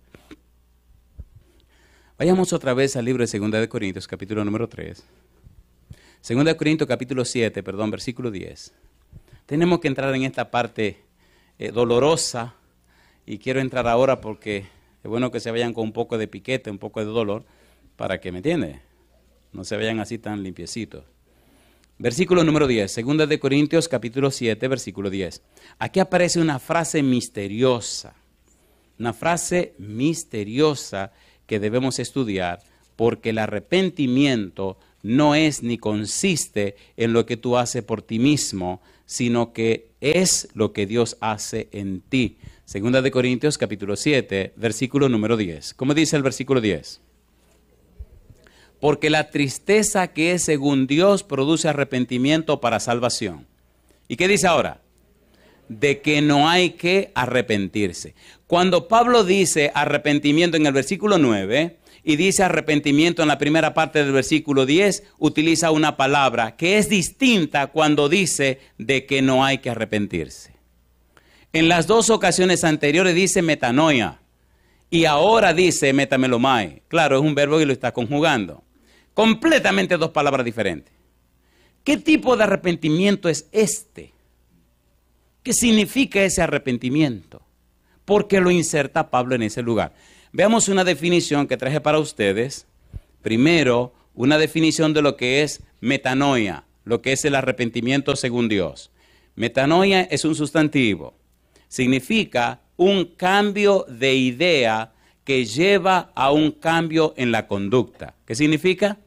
Vayamos otra vez al libro de 2 de Corintios, capítulo número 3. 2 de Corintios, capítulo 7, versículo 10. Tenemos que entrar en esta parte dolorosa, y quiero entrar ahora porque es bueno que se vayan con un poco de piquete, un poco de dolor, para que, ¿me entiende? No se vayan así tan limpiecitos. Versículo número 10, 2 de Corintios, capítulo 7, versículo 10. Aquí aparece una frase misteriosa que debemos estudiar, porque el arrepentimiento no es ni consiste en lo que tú haces por ti mismo, sino que es lo que Dios hace en ti. 2 de Corintios, capítulo 7, versículo número 10. ¿Cómo dice el versículo 10? Porque la tristeza que es según Dios produce arrepentimiento para salvación. ¿Y qué dice ahora? De que no hay que arrepentirse. Cuando Pablo dice arrepentimiento en el versículo 9 y dice arrepentimiento en la primera parte del versículo 10, utiliza una palabra que es distinta cuando dice de que no hay que arrepentirse. En las dos ocasiones anteriores dice metanoia y ahora dice metamelomai. Claro, es un verbo que lo está conjugando. Completamente dos palabras diferentes. ¿Qué tipo de arrepentimiento es este? ¿Qué significa ese arrepentimiento? ¿Por qué lo inserta Pablo en ese lugar? Veamos una definición que traje para ustedes. Primero, una definición de lo que es metanoia, lo que es el arrepentimiento según Dios. Metanoia es un sustantivo. Significa un cambio de idea que lleva a un cambio en la conducta. ¿Qué significa?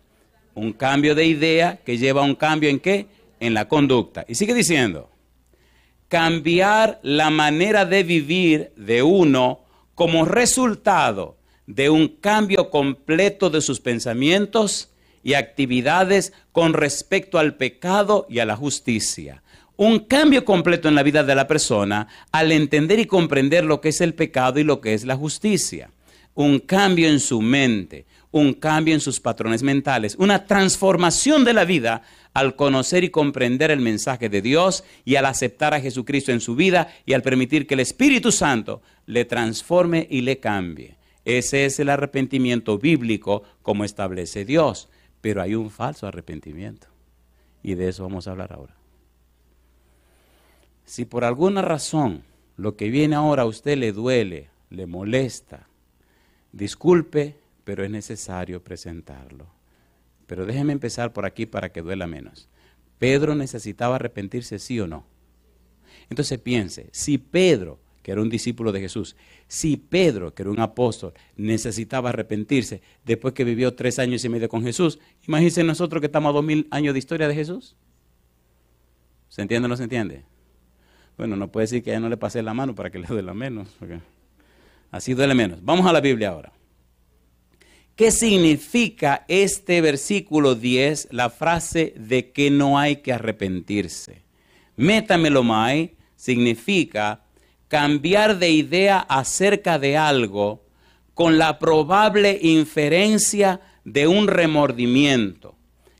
Un cambio de idea que lleva a un cambio ¿en qué? En la conducta. Y sigue diciendo, cambiar la manera de vivir de uno como resultado de un cambio completo de sus pensamientos y actividades con respecto al pecado y a la justicia. Un cambio completo en la vida de la persona al entender y comprender lo que es el pecado y lo que es la justicia. Un cambio en su mente, un cambio en sus patrones mentales, una transformación de la vida al conocer y comprender el mensaje de Dios y al aceptar a Jesucristo en su vida y al permitir que el Espíritu Santo le transforme y le cambie. Ese es el arrepentimiento bíblico como establece Dios. Pero hay un falso arrepentimiento y de eso vamos a hablar ahora. Si por alguna razón lo que viene ahora a usted le duele, le molesta, disculpe, pero es necesario presentarlo. Pero déjeme empezar por aquí para que duela menos. ¿Pedro necesitaba arrepentirse, sí o no? Entonces piense, si Pedro, que era un discípulo de Jesús, si Pedro, que era un apóstol, necesitaba arrepentirse después que vivió 3 años y medio con Jesús, imagínense nosotros que estamos a 2000 años de historia de Jesús. ¿Se entiende o no se entiende? Bueno, no puede decir que a él no le pasé la mano para que le duela menos, porque así duele menos. Vamos a la Biblia ahora. ¿Qué significa este versículo 10, la frase de que no hay que arrepentirse? Metamelomai significa cambiar de idea acerca de algo con la probable inferencia de un remordimiento.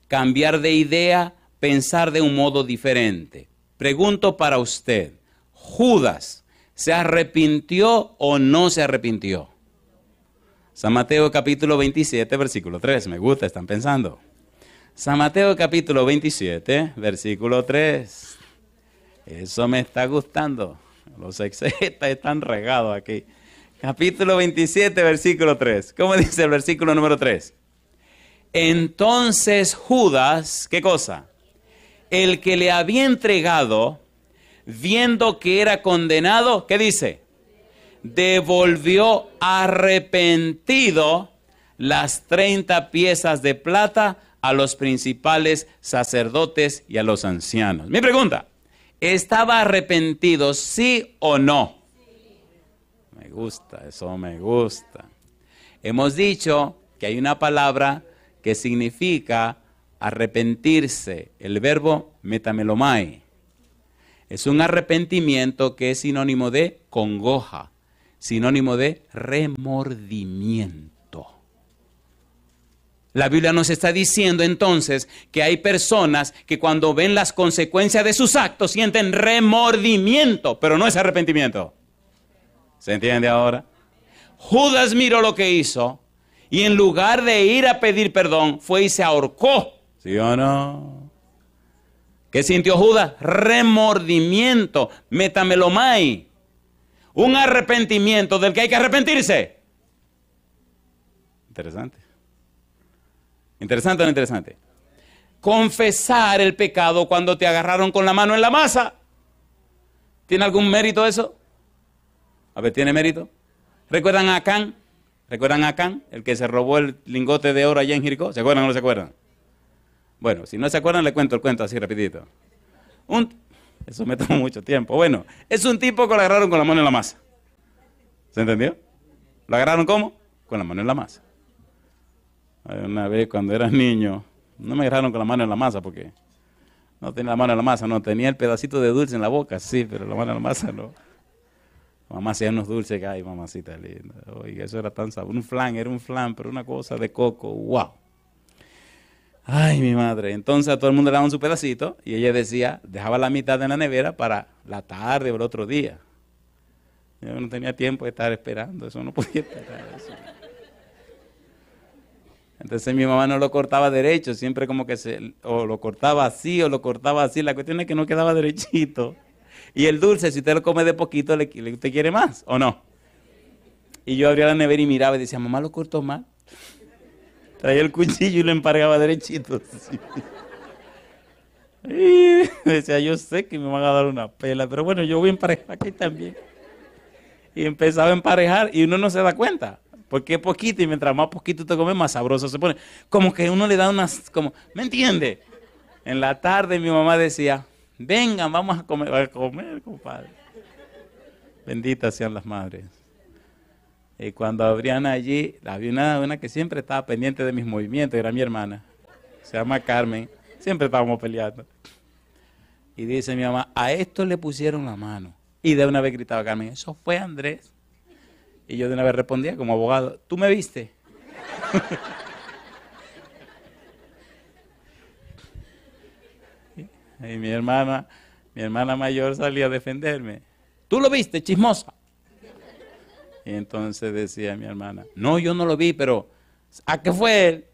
Cambiar de idea, pensar de un modo diferente. Pregunto para usted, ¿Judas se arrepintió o no se arrepintió? San Mateo capítulo 27, versículo 3. Me gusta, están pensando. San Mateo capítulo 27, versículo 3. Eso me está gustando. Los exegetas están regados aquí. Capítulo 27, versículo 3. ¿Cómo dice el versículo número 3? Entonces Judas, ¿qué cosa? El que le había entregado, viendo que era condenado, ¿qué dice? Devolvió arrepentido las 30 piezas de plata a los principales sacerdotes y a los ancianos. Mi pregunta, ¿estaba arrepentido sí o no? Sí. Me gusta, eso me gusta. Hemos dicho que hay una palabra que significa arrepentirse, el verbo metamelomai. Es un arrepentimiento que es sinónimo de congoja, sinónimo de remordimiento. La Biblia nos está diciendo entonces que hay personas que cuando ven las consecuencias de sus actos sienten remordimiento, pero no es arrepentimiento. ¿Se entiende ahora? Judas miró lo que hizo y en lugar de ir a pedir perdón, fue y se ahorcó. ¿Sí o no? ¿Qué sintió Judas? Remordimiento, metamelomai. Un arrepentimiento del que hay que arrepentirse. Interesante. ¿Interesante o no interesante? Confesar el pecado cuando te agarraron con la mano en la masa. ¿Tiene algún mérito eso? A ver, ¿tiene mérito? ¿Recuerdan a Acán? ¿Recuerdan a Acán? El que se robó el lingote de oro allá en Jericó. ¿Se acuerdan o no se acuerdan? Bueno, si no se acuerdan, le cuento el cuento así rapidito. Eso me tomó mucho tiempo. Bueno, es un tipo que lo agarraron con la mano en la masa. ¿Se entendió? ¿Lo agarraron cómo? Con la mano en la masa. Una vez cuando era niño, no me agarraron con la mano en la masa porque No tenía la mano en la masa, no. Tenía el pedacito de dulce en la boca, sí, pero la mano en la masa no. Mamá hacía unos dulces que, ay, mamacita linda. Oiga, eso era tan sabroso. Era un flan, pero una cosa de coco. ¡Wow! Ay, mi madre. Entonces a todo el mundo le daban su pedacito y ella decía, dejaba la mitad en la nevera para la tarde o el otro día. Yo no tenía tiempo de estar esperando, eso no podía esperar. Eso. Entonces mi mamá no lo cortaba derecho, siempre como que o lo cortaba así o lo cortaba así. La cuestión es que no quedaba derechito. Y el dulce, si usted lo come de poquito, ¿usted quiere más o no? Y yo abría la nevera y miraba y decía, mamá lo cortó mal. Traía el cuchillo y lo emparejaba derechito. Sí. Y decía, yo sé que me van a dar una pela, pero bueno, yo voy a emparejar aquí también. Y empezaba a emparejar y uno no se da cuenta. Porque es poquito y mientras más poquito te comes, más sabroso se pone. Como que uno le da unas, ¿me entiende? En la tarde mi mamá decía, vengan, vamos a comer, compadre. Benditas sean las madres. Y cuando abrían allí, había una que siempre estaba pendiente de mis movimientos, era mi hermana. Se llama Carmen. Siempre estábamos peleando. Y dice mi mamá, a esto le pusieron la mano. Y de una vez gritaba Carmen, eso fue Andrés. Y yo de una vez respondía como abogado, ¿tú me viste? Y mi hermana mayor salía a defenderme. ¿Tú lo viste, chismosa? Y entonces decía mi hermana, no, yo no lo vi, pero ¿a qué fue él?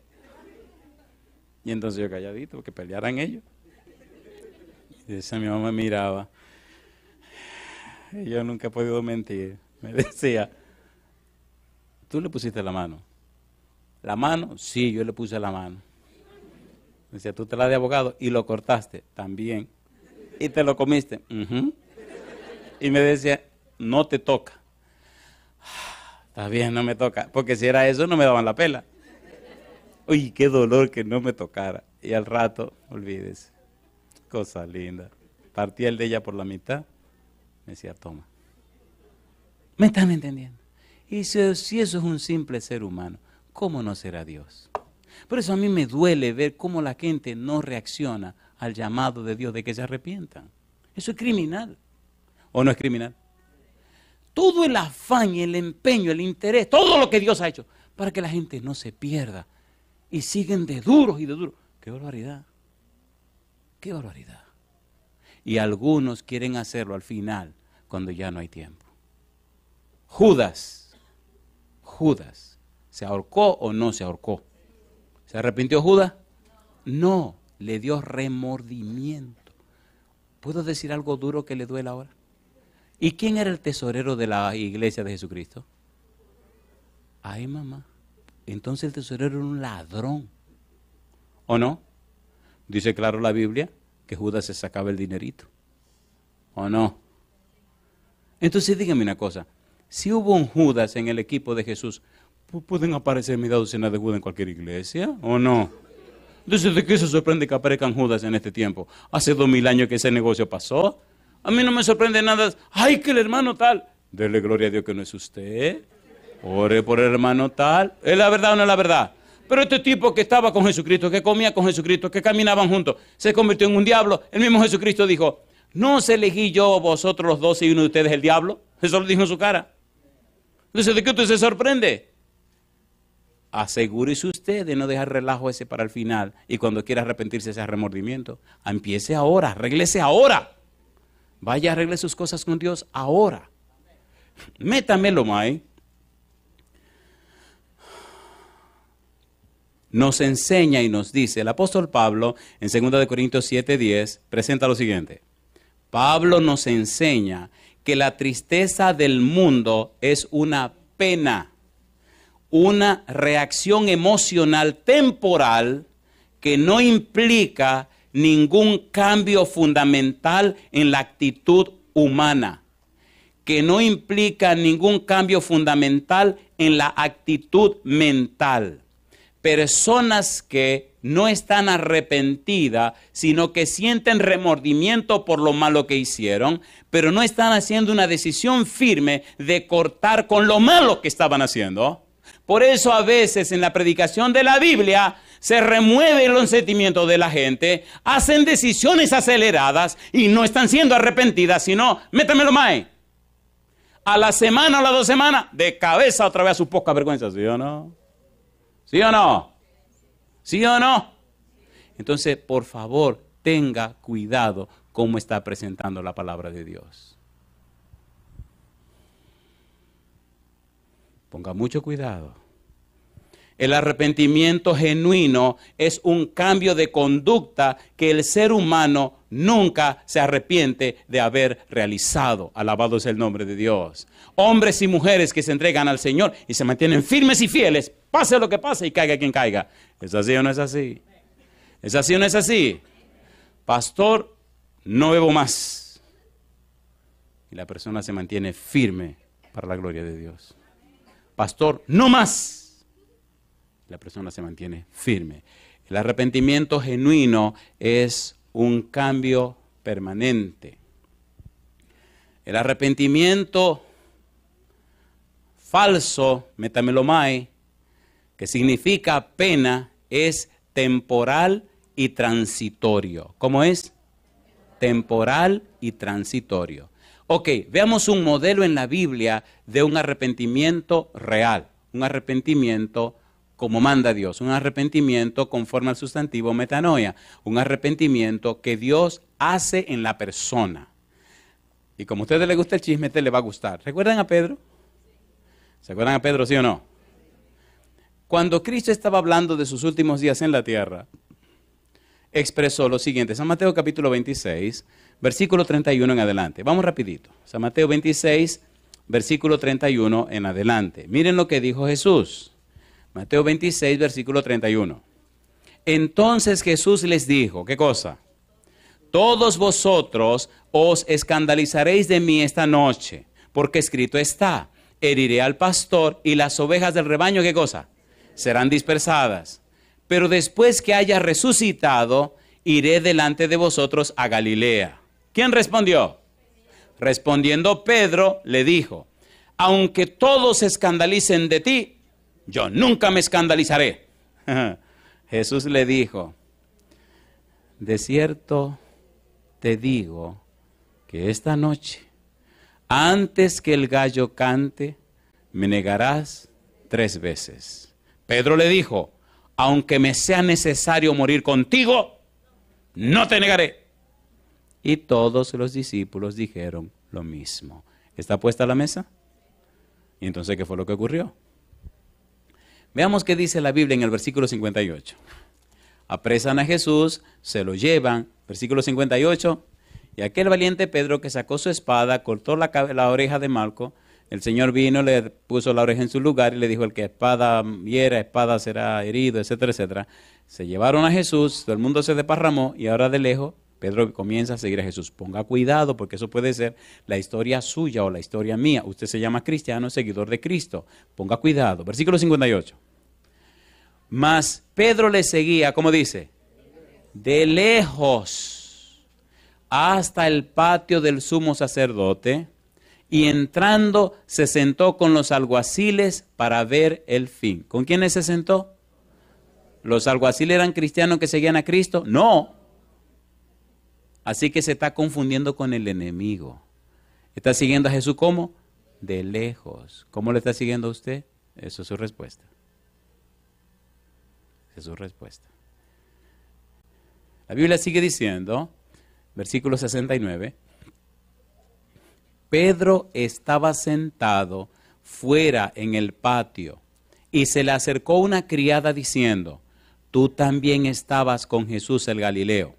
Y entonces yo calladito, que pelearan ellos. Y esa mi mamá miraba. Y yo nunca he podido mentir. Me decía, ¿tú le pusiste la mano? ¿La mano? Sí, yo le puse la mano. Me decía, ¿tú te la de abogado? Y lo cortaste. También. ¿Y te lo comiste? Y me decía, no te toca. Está bien, no me toca. Porque si era eso, no me daban la pela. Uy, qué dolor que no me tocara. Y al rato, olvídese. Cosa linda. Partía el de ella por la mitad. Me decía, toma. ¿Me están entendiendo? Y si eso es un simple ser humano, ¿cómo no será Dios? Por eso a mí me duele ver cómo la gente no reacciona al llamado de Dios de que se arrepientan. Eso es criminal. ¿O no es criminal? Todo el afán, el empeño, el interés, todo lo que Dios ha hecho para que la gente no se pierda y siguen de duros y de duros. ¡Qué barbaridad! ¡Qué barbaridad! Y algunos quieren hacerlo al final, cuando ya no hay tiempo. Judas, ¿se ahorcó o no se ahorcó? ¿Se arrepintió Judas? No, le dio remordimiento. ¿Puedo decir algo duro que le duele ahora? ¿Y quién era el tesorero de la iglesia de Jesucristo? Ay, mamá. Entonces el tesorero era un ladrón. ¿O no? Dice claro la Biblia que Judas se sacaba el dinerito. ¿O no? Entonces dígame una cosa. Si hubo un Judas en el equipo de Jesús, ¿pueden aparecer media docena de Judas en cualquier iglesia? ¿O no? Entonces, ¿de qué se sorprende que aparezcan Judas en este tiempo? Hace 2000 años que ese negocio pasó. A mí no me sorprende nada. ¡Ay, que el hermano tal! Dele gloria a Dios que no es usted. Ore por el hermano tal. ¿Es la verdad o no es la verdad? Pero este tipo que estaba con Jesucristo, que comía con Jesucristo, que caminaban juntos, se convirtió en un diablo. El mismo Jesucristo dijo, ¿no os elegí yo vosotros los 12 y uno de ustedes el diablo? Eso lo dijo en su cara. Entonces, ¿de qué usted se sorprende? Asegúrese usted de no dejar relajo ese para el final y cuando quiera arrepentirse ese remordimiento. Empiece ahora, arréglese ahora. Vaya, arregle sus cosas con Dios ahora. Métamelo, May. Nos enseña y nos dice, el apóstol Pablo, en 2 Corintios 7:10, presenta lo siguiente. Pablo nos enseña que la tristeza del mundo es una pena, una reacción emocional temporal que no implica ningún cambio fundamental en la actitud humana, que no implica ningún cambio fundamental en la actitud mental. Personas que no están arrepentidas, sino que sienten remordimiento por lo malo que hicieron, pero no están haciendo una decisión firme de cortar con lo malo que estaban haciendo. Por eso a veces en la predicación de la Biblia se remueven los sentimientos de la gente, hacen decisiones aceleradas y no están siendo arrepentidas, sino, métamelo más. A la semana o las 2 semanas, de cabeza otra vez a su poca vergüenza, ¿sí o no? ¿Sí o no? ¿Sí o no? Entonces, por favor, tenga cuidado cómo está presentando la palabra de Dios. Ponga mucho cuidado. El arrepentimiento genuino es un cambio de conducta que el ser humano nunca se arrepiente de haber realizado. Alabado sea el nombre de Dios. Hombres y mujeres que se entregan al Señor y se mantienen firmes y fieles, pase lo que pase y caiga quien caiga. ¿Es así o no es así? ¿Es así o no es así? Pastor, no bebo más. Y la persona se mantiene firme para la gloria de Dios. Pastor, no más. La persona se mantiene firme. El arrepentimiento genuino es un cambio permanente. El arrepentimiento falso, metamelomai, que significa pena, es temporal y transitorio. ¿Cómo es? Temporal y transitorio. Ok, veamos un modelo en la Biblia de un arrepentimiento real, un arrepentimiento como manda Dios, un arrepentimiento conforme al sustantivo metanoia, un arrepentimiento que Dios hace en la persona. Y como a ustedes les gusta el chisme, a ustedes les va a gustar. ¿Recuerdan a Pedro? ¿Se acuerdan a Pedro, sí o no? Cuando Cristo estaba hablando de sus últimos días en la tierra, expresó lo siguiente, San Mateo capítulo 26, versículo 31 en adelante. Vamos rapidito. San Mateo 26, versículo 31 en adelante. Miren lo que dijo Jesús. Mateo 26, versículo 31. Entonces Jesús les dijo, ¿qué cosa? Todos vosotros os escandalizaréis de mí esta noche, porque escrito está, heriré al pastor y las ovejas del rebaño, ¿qué cosa? Serán dispersadas. Pero después que haya resucitado, iré delante de vosotros a Galilea. ¿Quién respondió? Respondiendo Pedro, le dijo, aunque todos se escandalicen de ti, yo nunca me escandalizaré. Jesús le dijo, de cierto te digo que esta noche, antes que el gallo cante, me negarás 3 veces. Pedro le dijo, aunque me sea necesario morir contigo, no te negaré. Y todos los discípulos dijeron lo mismo. ¿Está puesta la mesa? ¿Y entonces qué fue lo que ocurrió? Veamos qué dice la Biblia en el versículo 58. Apresan a Jesús, se lo llevan, versículo 58, y aquel valiente Pedro que sacó su espada, cortó la oreja de Malco, el Señor vino, le puso la oreja en su lugar y le dijo, el que espada hiera, espada será herido, etcétera, etcétera. Se llevaron a Jesús, todo el mundo se desparramó y ahora de lejos Pedro comienza a seguir a Jesús. Ponga cuidado porque eso puede ser la historia suya o la historia mía. Usted se llama cristiano, seguidor de Cristo. Ponga cuidado. Versículo 58. Mas Pedro le seguía, ¿cómo dice? De lejos hasta el patio del sumo sacerdote y entrando se sentó con los alguaciles para ver el fin. ¿Con quiénes se sentó? ¿Los alguaciles eran cristianos que seguían a Cristo? No. Así que se está confundiendo con el enemigo. ¿Está siguiendo a Jesús cómo? De lejos. ¿Cómo le está siguiendo a usted? Eso es su respuesta. Esa es su respuesta. La Biblia sigue diciendo, versículo 69, Pedro estaba sentado fuera en el patio y se le acercó una criada diciendo, tú también estabas con Jesús el Galileo.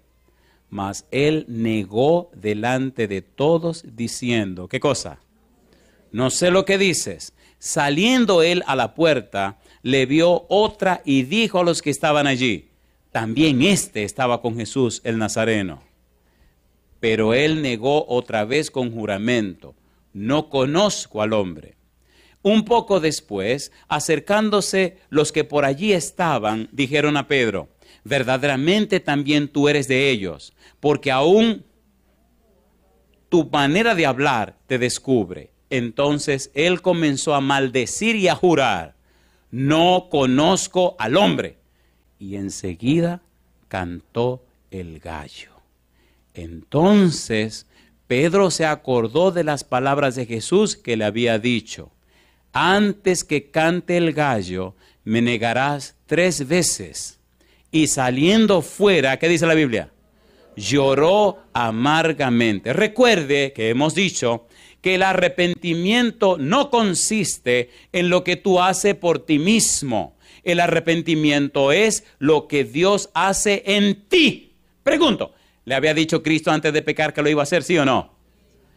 Mas él negó delante de todos diciendo, ¿qué cosa? No sé lo que dices. Saliendo él a la puerta, le vio otra y dijo a los que estaban allí, también este estaba con Jesús el Nazareno. Pero él negó otra vez con juramento, no conozco al hombre. Un poco después, acercándose los que por allí estaban, dijeron a Pedro, verdaderamente también tú eres de ellos, porque aún tu manera de hablar te descubre. Entonces él comenzó a maldecir y a jurar, no conozco al hombre. y enseguida cantó el gallo. Entonces Pedro se acordó de las palabras de Jesús que le había dicho: antes que cante el gallo, me negarás 3 veces. Y saliendo fuera, ¿qué dice la Biblia? Lloró amargamente. Recuerde que hemos dicho que el arrepentimiento no consiste en lo que tú haces por ti mismo. El arrepentimiento es lo que Dios hace en ti. Pregunto, ¿le había dicho Cristo antes de pecar que lo iba a hacer, sí o no?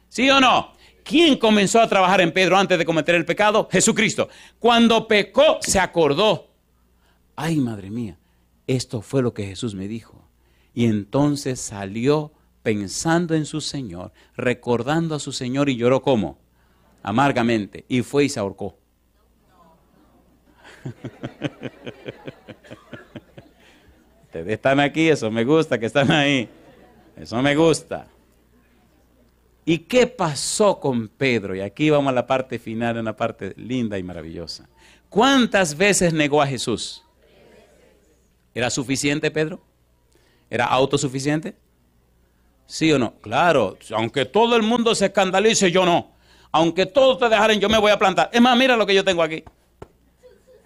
¿Sí o no? ¿Quién comenzó a trabajar en Pedro antes de cometer el pecado? Jesucristo. Cuando pecó, se acordó. Ay, madre mía, esto fue lo que Jesús me dijo. Y entonces salió pensando en su Señor, recordando a su Señor, y lloró ¿cómo? Amargamente. Y fue y se ahorcó. Ustedes están aquí, eso me gusta que están ahí. Eso me gusta. ¿Y qué pasó con Pedro? Y aquí vamos a la parte final, una parte linda y maravillosa. ¿Cuántas veces negó a Jesús? ¿Era suficiente, Pedro? ¿Era autosuficiente? ¿Sí o no? Claro, aunque todo el mundo se escandalice, yo no. Aunque todos te dejaren, yo me voy a plantar. Es más, mira lo que yo tengo aquí.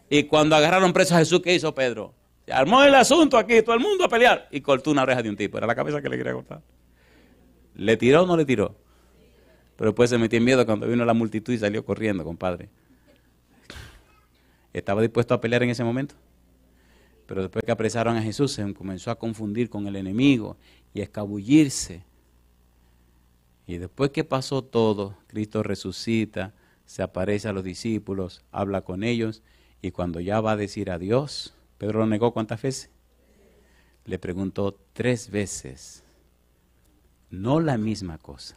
Y cuando agarraron preso a Jesús, ¿qué hizo Pedro? Se armó el asunto aquí, todo el mundo a pelear. Y cortó una oreja de un tipo. Era la cabeza que le quería cortar. ¿Le tiró o no le tiró? Pero después se metió en miedo cuando vino la multitud y salió corriendo, compadre. ¿Estaba dispuesto a pelear en ese momento? Pero después que apresaron a Jesús, se comenzó a confundir con el enemigo y a escabullirse. Y después que pasó todo, Cristo resucita, se aparece a los discípulos, habla con ellos, y cuando ya va a decir adiós, Pedro lo negó ¿cuántas veces? Le preguntó 3 veces. No la misma cosa.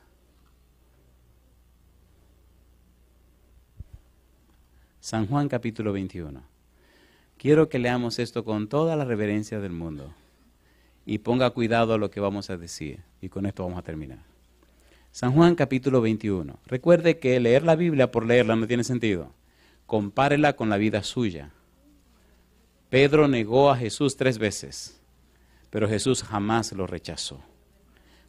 San Juan capítulo 21. Quiero que leamos esto con toda la reverencia del mundo y ponga cuidado a lo que vamos a decir, y con esto vamos a terminar. San Juan capítulo 21. Recuerde que leer la Biblia por leerla no tiene sentido. Compárela con la vida suya. Pedro negó a Jesús 3 veces, pero Jesús jamás lo rechazó.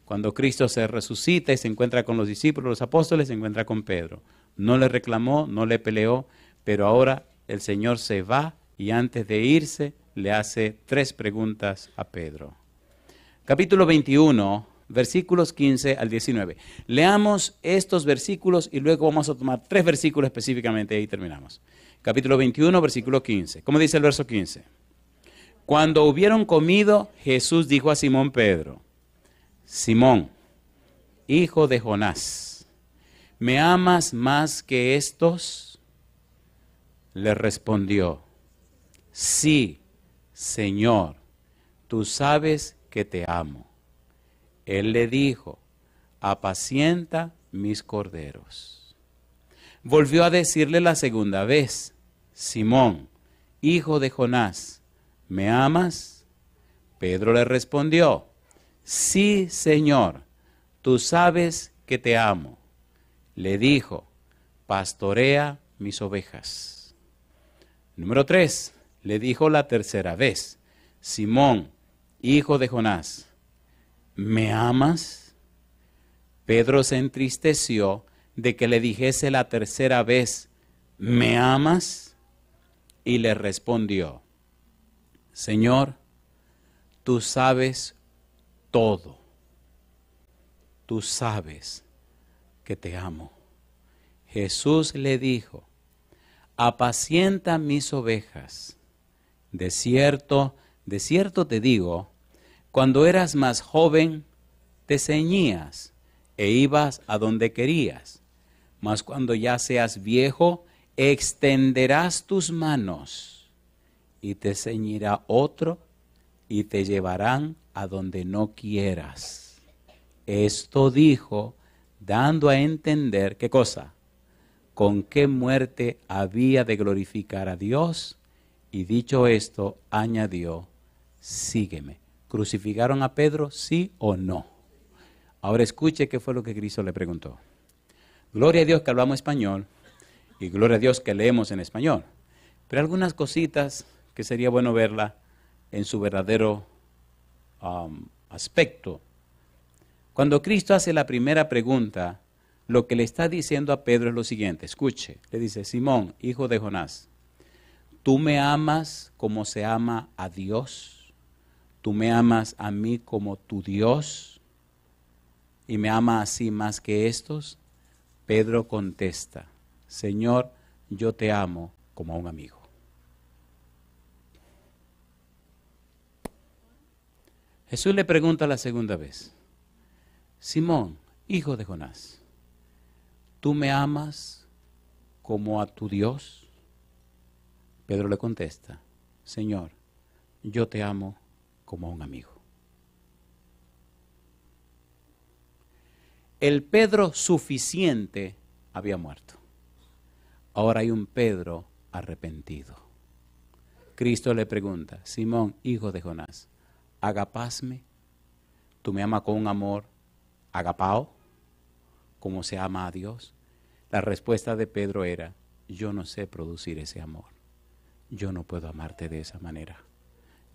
Cuando Cristo se resucita y se encuentra con los discípulos, los apóstoles, se encuentra con Pedro. No le reclamó, no le peleó, pero ahora el Señor se va y antes de irse le hace 3 preguntas a Pedro. Capítulo 21, versículos 15 al 19. Leamos estos versículos y luego vamos a tomar 3 versículos específicamente y ahí terminamos. Capítulo 21, versículo 15. ¿Cómo dice el verso 15? Cuando hubieron comido, Jesús dijo a Simón Pedro: Simón, hijo de Jonás, ¿me amas más que estos? Le respondió: sí, Señor, tú sabes que te amo. Él le dijo: apacienta mis corderos. Volvió a decirle la segunda vez: Simón, hijo de Jonás, ¿me amas? Pedro le respondió: sí, Señor, tú sabes que te amo. Le dijo: pastorea mis ovejas. Número 3, le dijo la tercera vez: Simón, hijo de Jonás, ¿me amas? Pedro se entristeció de que le dijese la tercera vez: ¿me amas? Y le respondió: Señor, tú sabes todo. Tú sabes que te amo. Jesús le dijo: apacienta mis ovejas. De cierto te digo, cuando eras más joven, te ceñías e ibas a donde querías. Mas cuando ya seas viejo, extenderás tus manos y te ceñirá otro y te llevarán a donde no quieras. Esto dijo, dando a entender, ¿qué cosa? Con qué muerte había de glorificar a Dios, y dicho esto, añadió: sígueme. ¿Crucificaron a Pedro, sí o no? Ahora escuche qué fue lo que Cristo le preguntó. Gloria a Dios que hablamos español, y gloria a Dios que leemos en español. Pero algunas cositas que sería bueno verla en su verdadero aspecto. Cuando Cristo hace la primera pregunta, lo que le está diciendo a Pedro es lo siguiente. Escuche, le dice: Simón, hijo de Jonás, ¿tú me amas como se ama a Dios? ¿Tú me amas a mí como tu Dios? ¿Y me ama así más que estos? Pedro contesta: Señor, yo te amo como a un amigo. Jesús le pregunta la segunda vez: Simón, hijo de Jonás, ¿tú me amas como a tu Dios? Pedro le contesta: Señor, yo te amo como a un amigo. El Pedro suficiente había muerto. Ahora hay un Pedro arrepentido. Cristo le pregunta: Simón, hijo de Jonás, ¿agapasme? ¿Tú me amas con un amor agapao, como se ama a Dios? La respuesta de Pedro era: yo no sé producir ese amor. Yo no puedo amarte de esa manera.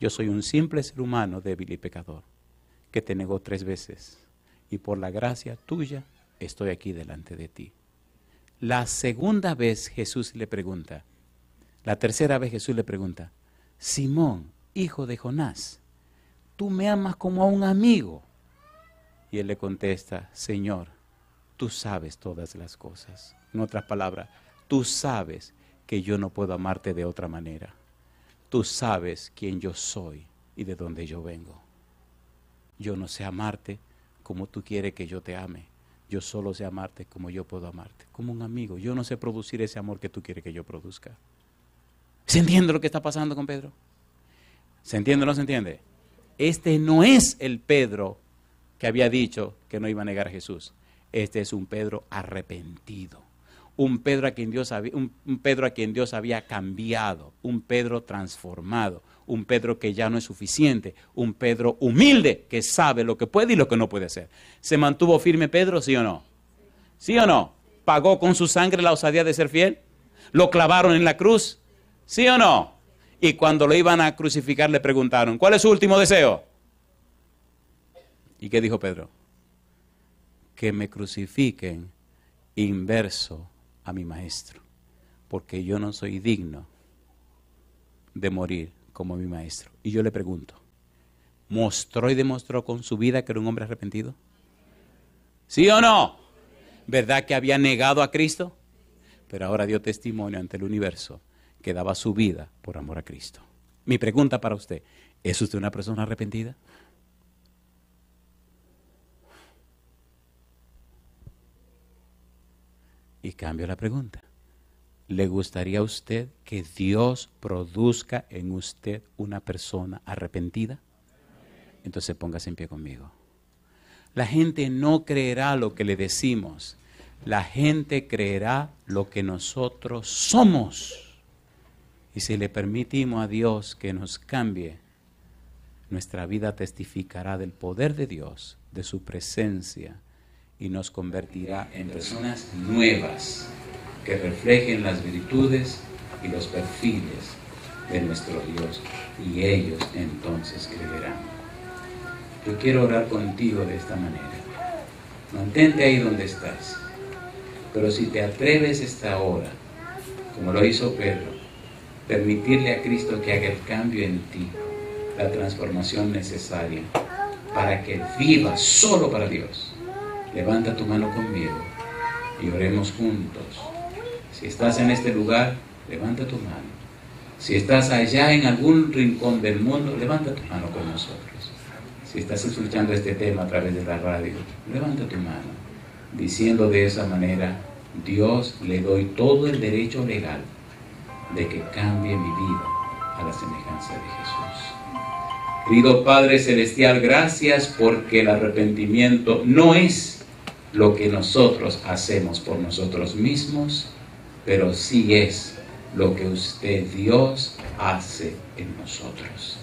Yo soy un simple ser humano débil y pecador, que te negó 3 veces. Y por la gracia tuya estoy aquí delante de ti. La segunda vez Jesús le pregunta, la tercera vez Jesús le pregunta: Simón, hijo de Jonás, ¿tú me amas como a un amigo? Y él le contesta: Señor, tú sabes todas las cosas. En otras palabras, tú sabes que yo no puedo amarte de otra manera. Tú sabes quién yo soy y de dónde yo vengo. Yo no sé amarte como tú quieres que yo te ame. Yo solo sé amarte como yo puedo amarte, como un amigo. Yo no sé producir ese amor que tú quieres que yo produzca. ¿Se entiende lo que está pasando con Pedro? ¿Se entiende o no se entiende? Este no es el Pedro que había dicho que no iba a negar a Jesús. Este es un Pedro arrepentido. Un Pedro a quien Dios había cambiado. Un Pedro transformado. Un Pedro que ya no es suficiente. Un Pedro humilde que sabe lo que puede y lo que no puede hacer. ¿Se mantuvo firme Pedro, sí o no? ¿Sí o no? ¿Pagó con su sangre la osadía de ser fiel? ¿Lo clavaron en la cruz? ¿Sí o no? Y cuando lo iban a crucificar le preguntaron: ¿cuál es su último deseo? ¿Y qué dijo Pedro? Que me crucifiquen inverso a mi maestro, porque yo no soy digno de morir como mi maestro. Y yo le pregunto: ¿mostró y demostró con su vida que era un hombre arrepentido? ¿Sí o no? ¿Verdad que había negado a Cristo? Pero ahora dio testimonio ante el universo que daba su vida por amor a Cristo. Mi pregunta para usted: ¿es usted una persona arrepentida? Y cambio la pregunta: ¿le gustaría a usted que Dios produzca en usted una persona arrepentida? Entonces póngase en pie conmigo. La gente no creerá lo que le decimos. La gente creerá lo que nosotros somos. Y si le permitimos a Dios que nos cambie, nuestra vida testificará del poder de Dios, de su presencia, y nos convertirá en personas nuevas que reflejen las virtudes y los perfiles de nuestro Dios, y ellos entonces creerán. Yo quiero orar contigo de esta manera. Mantente ahí donde estás, pero si te atreves esta hora, como lo hizo Pedro, permitirle a Cristo que haga el cambio en ti, la transformación necesaria para que vivas solo para Dios, levanta tu mano conmigo y oremos juntos. Si estás en este lugar, levanta tu mano. Si estás allá en algún rincón del mundo, levanta tu mano con nosotros. Si estás escuchando este tema a través de la radio, levanta tu mano, diciendo de esa manera: Dios, le doy todo el derecho legal de que cambie mi vida a la semejanza de Jesús. Querido Padre Celestial, gracias porque el arrepentimiento no es lo que nosotros hacemos por nosotros mismos, pero sí es lo que usted, Dios, hace en nosotros.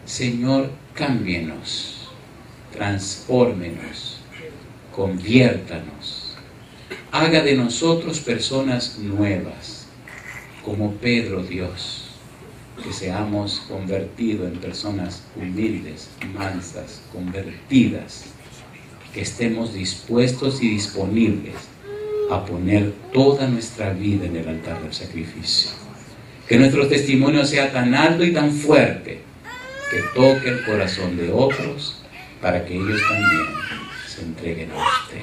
Señor, cámbienos, transfórmenos, conviértanos, haga de nosotros personas nuevas, como Pedro, Dios, que seamos convertidos en personas humildes, mansas, convertidas, que estemos dispuestos y disponibles a poner toda nuestra vida en el altar del sacrificio. Que nuestro testimonio sea tan alto y tan fuerte que toque el corazón de otros para que ellos también se entreguen a usted.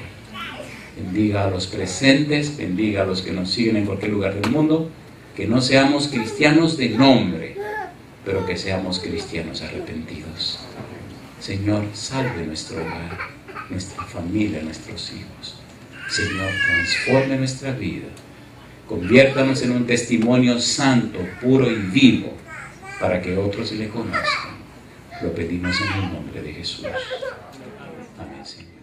Bendiga a los presentes, bendiga a los que nos siguen en cualquier lugar del mundo, que no seamos cristianos de nombre, pero que seamos cristianos arrepentidos. Señor, salve nuestro hogar, nuestra familia, nuestros hijos. Señor, transforme nuestra vida. Conviértanos en un testimonio santo, puro y vivo, para que otros le conozcan. Lo pedimos en el nombre de Jesús. Amén, Señor.